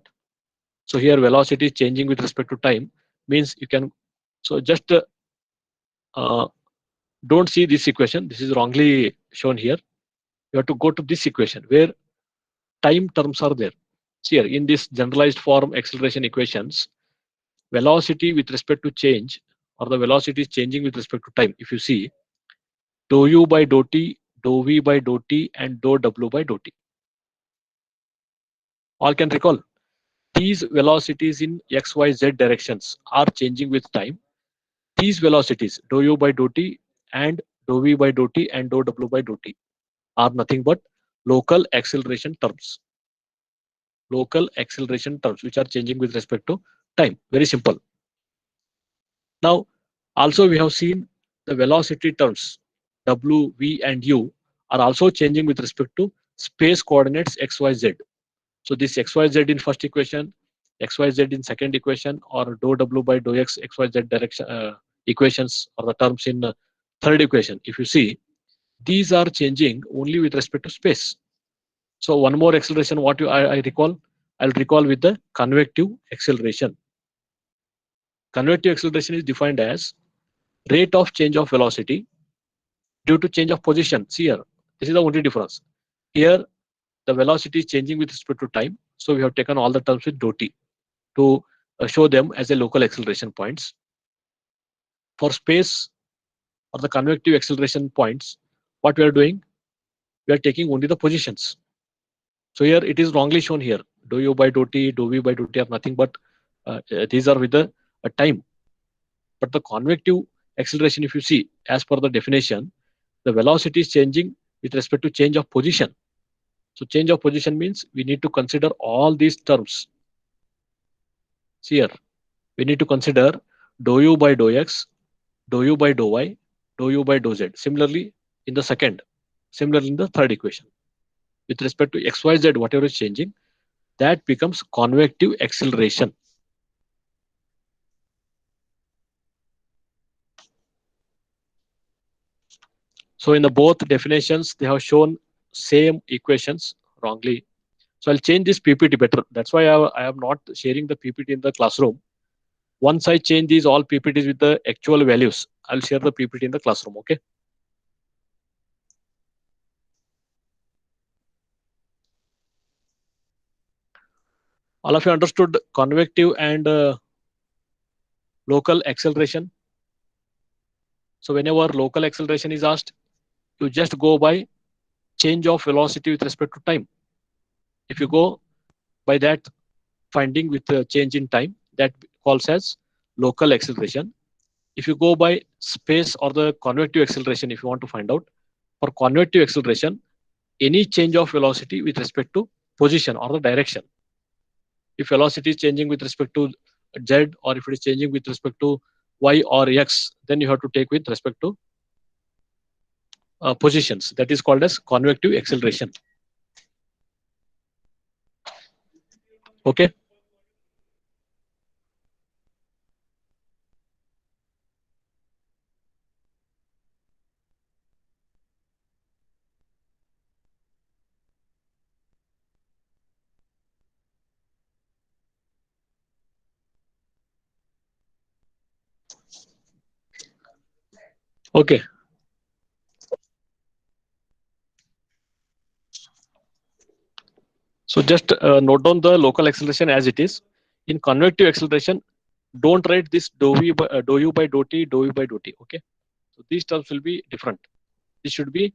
So here velocity is changing with respect to time means you can, so just uh, don't see this equation. This is wrongly shown here. You have to go to this equation where time terms are there. See here in this generalized form acceleration equations, velocity with respect to change or the velocity is changing with respect to time. If you see dou u by dou t, dou v by dou t, and dou w by dou t. All can recall. These velocities in x, y, z directions are changing with time. These velocities dou u by dou t and dou v by dou t and dou w by dou t are nothing but local acceleration terms. Local acceleration terms which are changing with respect to time. Very simple. Now, also we have seen the velocity terms w, v, and u are also changing with respect to space coordinates x, y, z. So this x, y, z in first equation, x, y, z in second equation, or dou w by dou x, x, y, z direction equations or the terms in third equation. If you see, these are changing only with respect to space. So one more acceleration, what I recall, I'll recall with the convective acceleration. Convective acceleration is defined as rate of change of velocity due to change of position. See here, this is the only difference. Here, the velocity is changing with respect to time. So we have taken all the terms with dou t to show them as a local acceleration points. For space or the convective acceleration points, what we are doing, we are taking only the positions. So here it is wrongly shown here. Dou u by dou t, dou v by dou t are nothing but these are with the time. But the convective acceleration, if you see, as per the definition, the velocity is changing with respect to change of position. So change of position means we need to consider all these terms. See here, we need to consider dou u by dou x, dou u by dou y, dou u by dou z. Similarly, in the second, similarly in the third equation, with respect to x, y, z, whatever is changing, that becomes convective acceleration. So in the both definitions, they have shown same equations wrongly. So I'll change this PPT better. That's why I am not sharing the PPT in the classroom. Once I change these all PPTs with the actual values, I'll share the PPT in the classroom. Okay. All of you understood convective and local acceleration. So whenever local acceleration is asked, you just go by change of velocity with respect to time. If you go by that finding with the change in time, that calls as local acceleration. If you go by space or the convective acceleration, if you want to find out, for convective acceleration, any change of velocity with respect to position or the direction. If velocity is changing with respect to z, or if it is changing with respect to y or x, then you have to take with respect to positions. That is called as convective acceleration. Okay. Okay. So just note down the local acceleration as it is. In convective acceleration, don't write this dou u by dou t, dou u by dou t. Okay. So these terms will be different. This should be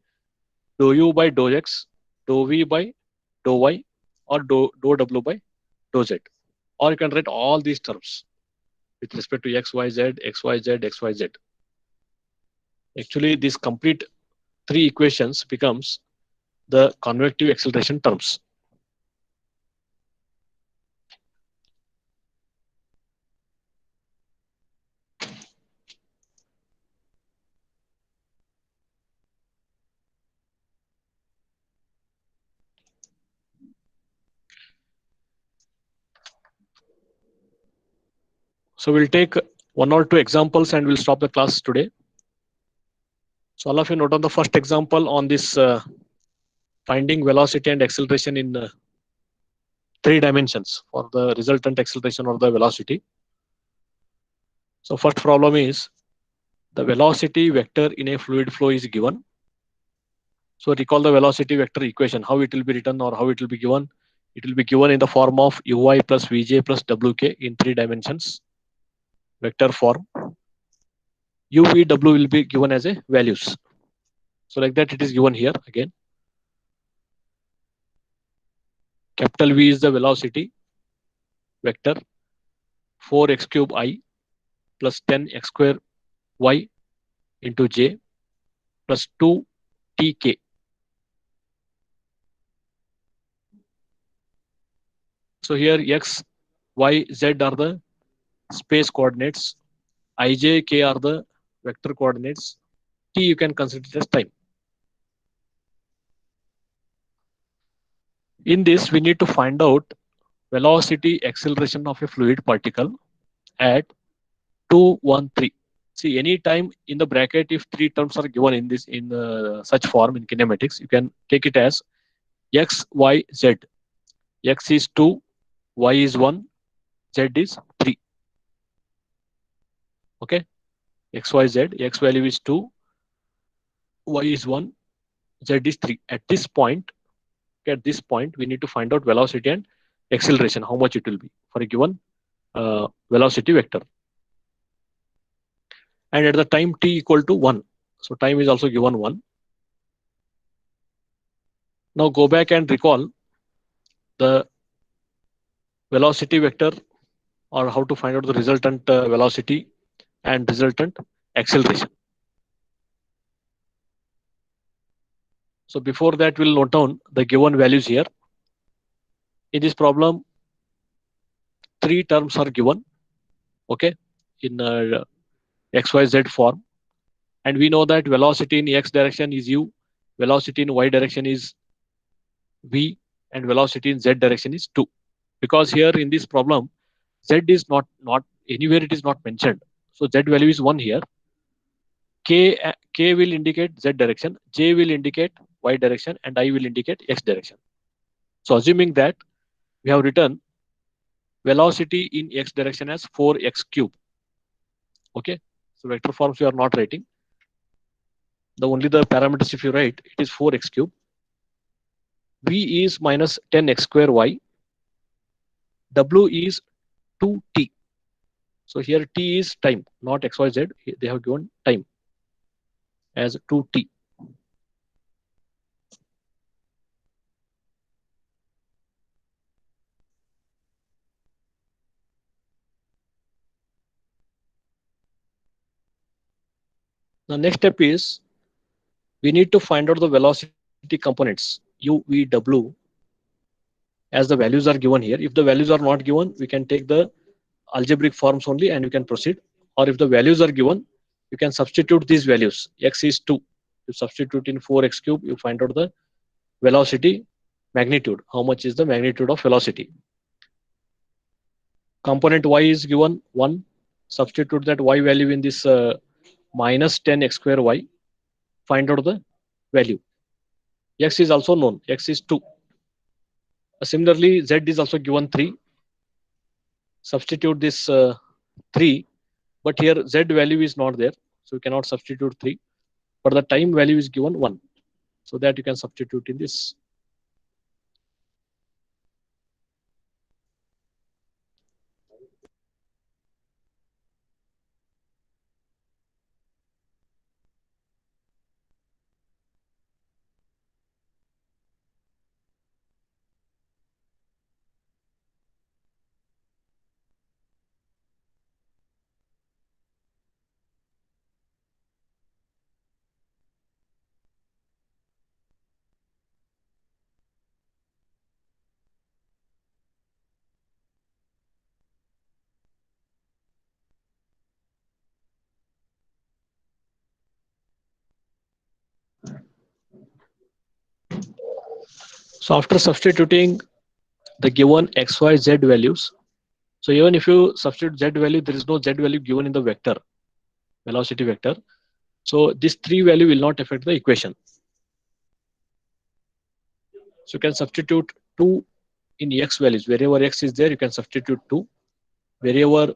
dou u by dou x, dou v by dou y, or dou w by dou z. Or you can write all these terms with respect to x, y, z, x, y, z, x, y, z. Actually, this complete three equations becomes the convective acceleration terms. So we'll take one or two examples and we'll stop the class today. So all of you note on the first example on this finding velocity and acceleration in three dimensions for the resultant acceleration or the velocity. So first problem is the velocity vector in a fluid flow is given. So recall the velocity vector equation, how it will be written or how it will be given. It will be given in the form of ui plus vj plus wk in three dimensions vector form. UVW will be given as a values. So like that it is given here again. Capital V is the velocity vector 4x cube I plus 10x square y into j plus 2tk. So here x, y, z are the space coordinates. I, j, k are the vector coordinates. T you can consider it as time. In this, we need to find out velocity acceleration of a fluid particle at 213. See, any time in the bracket, if three terms are given in this in such form in kinematics, you can take it as x, y, z. X is 2, y is 1, z is 3. Okay, x, y, z. X value is 2, y is 1, z is 3. At this point, we need to find out velocity and acceleration, how much it will be for a given velocity vector. And at the time t equal to 1. So time is also given 1. Now go back and recall the velocity vector or how to find out the resultant velocity and resultant acceleration. So before that, we'll note down the given values here. In this problem, three terms are given, okay, in XYZ form. And we know that velocity in X direction is U, velocity in Y direction is V, and velocity in Z direction is 2. Because here in this problem, Z is not anywhere, it is not mentioned. So Z value is 1 here. K will indicate Z direction, J will indicate Y direction, and I will indicate X direction. So assuming that, we have written velocity in X direction as 4x cube. Okay. So vector forms we are not writing. The only the parameters if you write, it is 4x cube. V is minus 10x square Y. W is 2t. So here t is time, not xyz. They have given time as 2t. The next step is we need to find out the velocity components u, v, w as the values are given here. If the values are not given, we can take the algebraic forms only and you can proceed. Or if the values are given, you can substitute these values. X is 2. You substitute in 4x cube, you find out the velocity magnitude. How much is the magnitude of velocity? Component y is given 1. Substitute that y value in this minus 10x square y. Find out the value. X is also known. X is 2. Similarly, z is also given 3. Substitute this 3, but here z value is not there, so you cannot substitute 3. But the time value is given 1, so that you can substitute in this. So after substituting the given x, y, z values, so even if you substitute z value, there is no z value given in the vector, velocity vector. So this 3 value will not affect the equation. So you can substitute 2 in x values. Wherever x is there, you can substitute 2. Wherever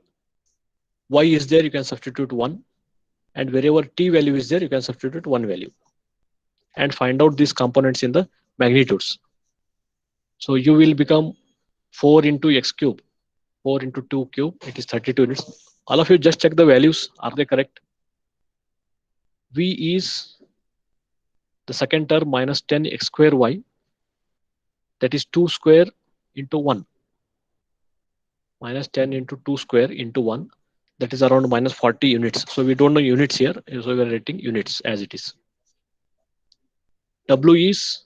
y is there, you can substitute 1. And wherever t value is there, you can substitute 1 value. And find out these components in the magnitudes. So you will become 4 into x cube, 4 into 2 cube, it is 32 units. All of you just check the values, are they correct? V is the second term minus 10 x square y, that is 2 square into 1. Minus 10 into 2 square into 1, that is around minus 40 units. So we don't know units here, so we are writing units as it is. W is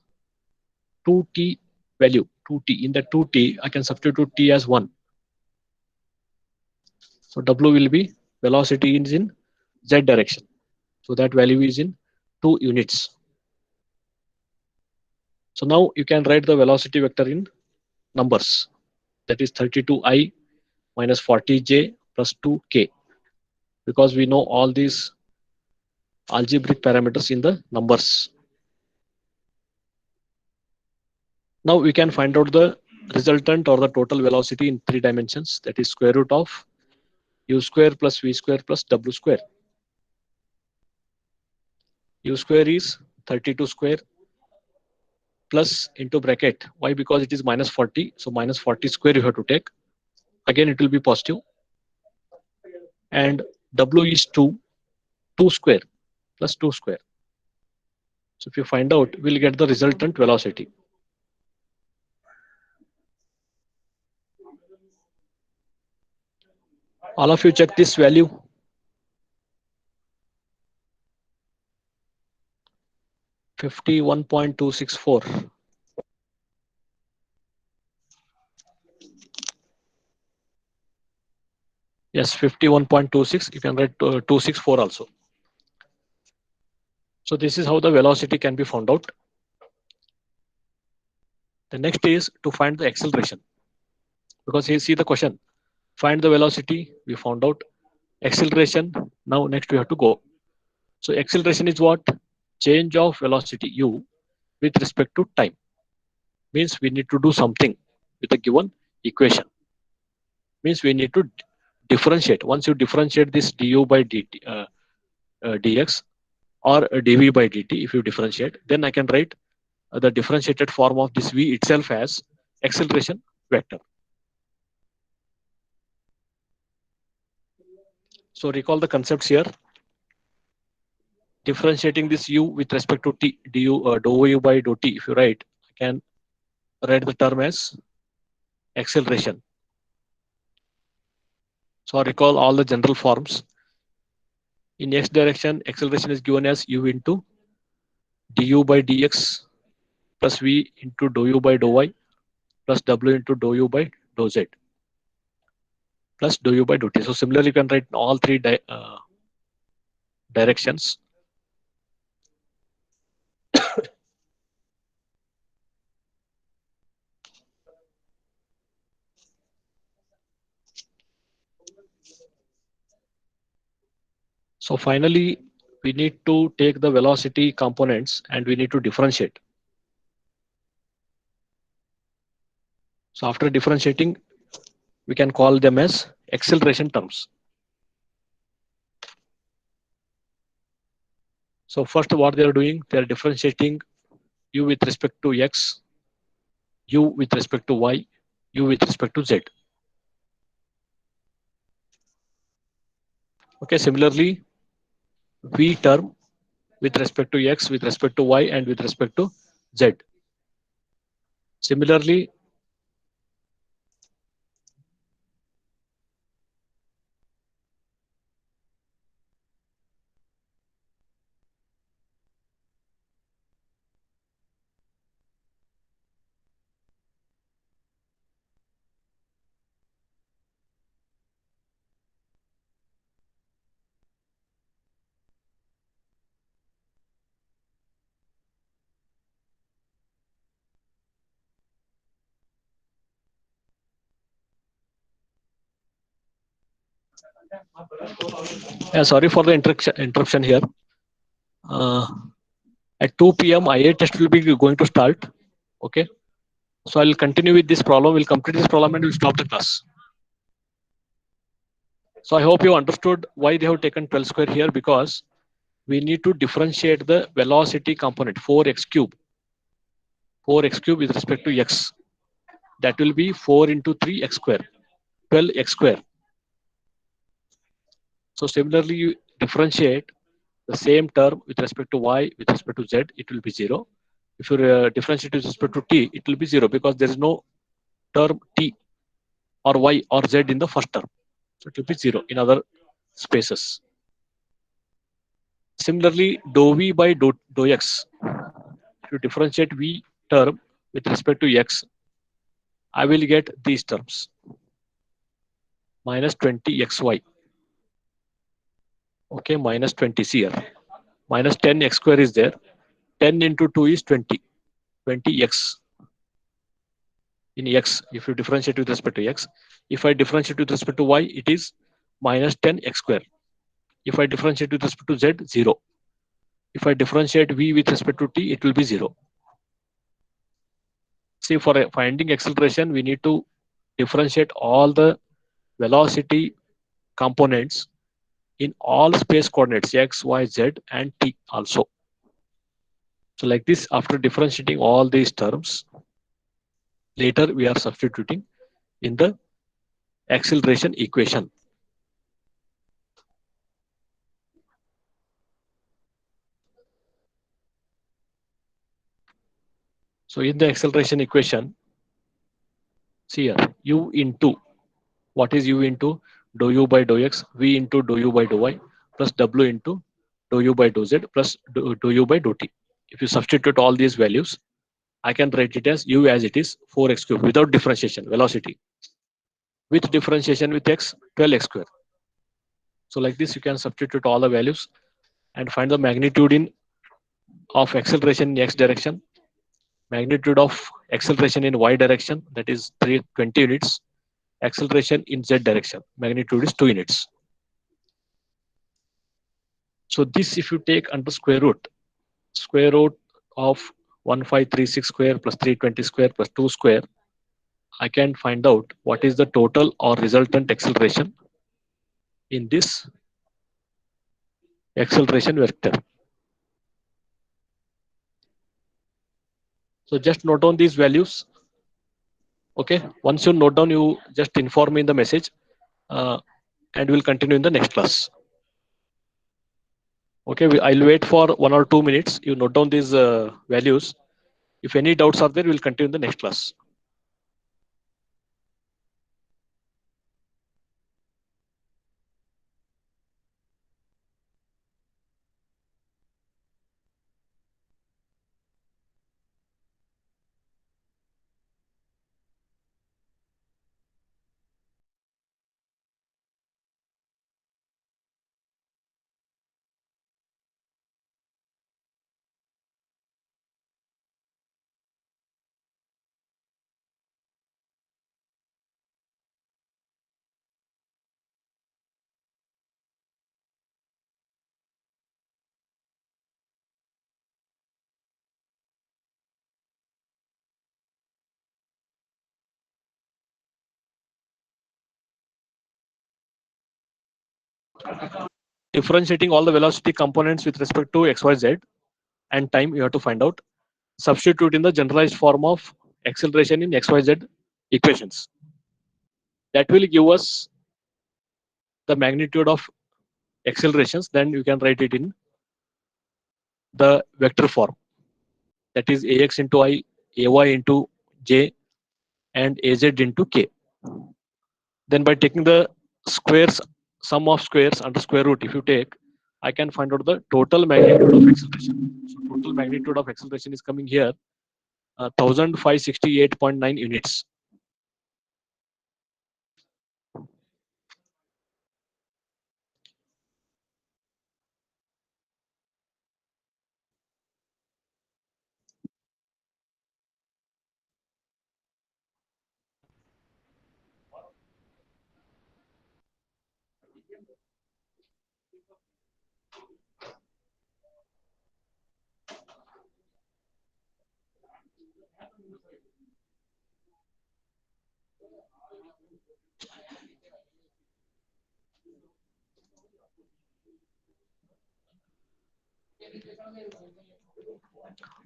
2t value, 2t. In the 2t, I can substitute t as 1. So W will be velocity is in z direction. So that value is in 2 units. So now you can write the velocity vector in numbers. That is 32i minus 40j plus 2k. Because we know all these algebraic parameters in the numbers. Now we can find out the resultant or the total velocity in 3 dimensions. That is square root of u square plus v square plus w square. U square is 32 square plus into bracket. Why? Because it is minus 40. So minus 40 square you have to take. Again, it will be positive. And w is 2, 2 square plus 2 square. So if you find out, we'll get the resultant velocity. All of you check this value. 51.264. Yes, 51.26. You can write 264 also. So this is how the velocity can be found out. The next is to find the acceleration, because you see the question, find the velocity, we found out acceleration. Now next we have to go. So acceleration is what? Change of velocity u with respect to time. Means we need to do something with a given equation. Means we need to differentiate. Once you differentiate this du by dt, dx or dv by dt, if you differentiate, then I can write the differentiated form of this v itself as acceleration vector. So recall the concepts here. Differentiating this u with respect to t du dou u by dou t. If you write, I can write the term as acceleration. So recall all the general forms. In x direction, acceleration is given as u into du by dx plus v into dou u by dou y plus w into dou u by dou z plus dou u by dou t. So similarly, you can write in all three directions. So finally, we need to take the velocity components and we need to differentiate. So after differentiating, we can call them as acceleration terms. So first what they are doing, they are differentiating u with respect to x, u with respect to y, u with respect to z. Okay, similarly, v term with respect to x, with respect to y, and with respect to z. Similarly, sorry for the interruption here. Uh, at 2 p.m., IA test will be going to start. Okay, so I'll continue with this problem. We'll complete this problem and we'll stop the class. So I hope you understood why they have taken 12 square here, because we need to differentiate the velocity component 4x cube. 4x cube with respect to x. That will be 4 into 3x square, 12x square. So similarly, you differentiate the same term with respect to y, with respect to z, it will be 0. If you differentiate with respect to t, it will be 0 because there is no term t or y or z in the first term. So it will be 0 in other spaces. Similarly, dou v by dou x. If you differentiate v term with respect to x, I will get these terms. Minus 20xy. Okay, minus 20 here. Minus 10x square is there. 10 into 2 is 20. 20x in x. If you differentiate with respect to x. If I differentiate with respect to y, it is minus 10x square. If I differentiate with respect to z, 0. If I differentiate v with respect to t, it will be 0. See, for finding acceleration, we need to differentiate all the velocity components in all space coordinates x, y, z, and t also. So like this, after differentiating all these terms, later we are substituting in the acceleration equation. So in the acceleration equation, see here, u into, what is u into? Dou u by dou x, v into dou u by dou y, plus w into dou u by dou z, plus dou u by dou t. if you substitute all these values, I can write it as u as it is 4x cube without differentiation, velocity. With differentiation with x, 12x square. So like this, you can substitute all the values and find the magnitude in of acceleration in x direction, magnitude of acceleration in y direction, that is 320 units, acceleration in z direction, magnitude is 2 units. So this, if you take under square root of 1536 square plus 320 square plus 2 square, I can find out what is the total or resultant acceleration in this acceleration vector. So just note down these values. Okay, once you note down, you just inform me in the message, uh, and we'll continue in the next class. Okay, I'll wait for 1 or 2 minutes. You note down these values. If any doubts are there, we'll continue in the next class. Differentiating all the velocity components with respect to x, y, z and time, you have to find out. Substitute in the generalized form of acceleration in x, y, z equations. That will give us the magnitude of accelerations. Then you can write it in the vector form. That is ax into I, ay into j, and az into k. Then by taking the squares, sum of squares under square root, if you take, I can find out the total magnitude of acceleration. So total magnitude of acceleration is coming here, 1568.9 units.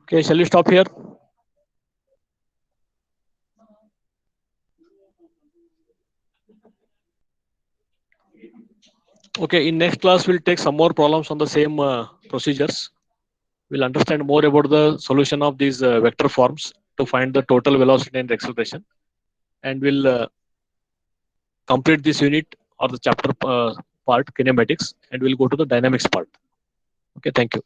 Okay, shall we stop here? Okay, in next class we'll take some more problems on the same procedures. We'll understand more about the solution of these vector forms to find the total velocity and acceleration, and we'll complete this unit or the chapter part kinematics, and we'll go to the dynamics part. Okay, thank you.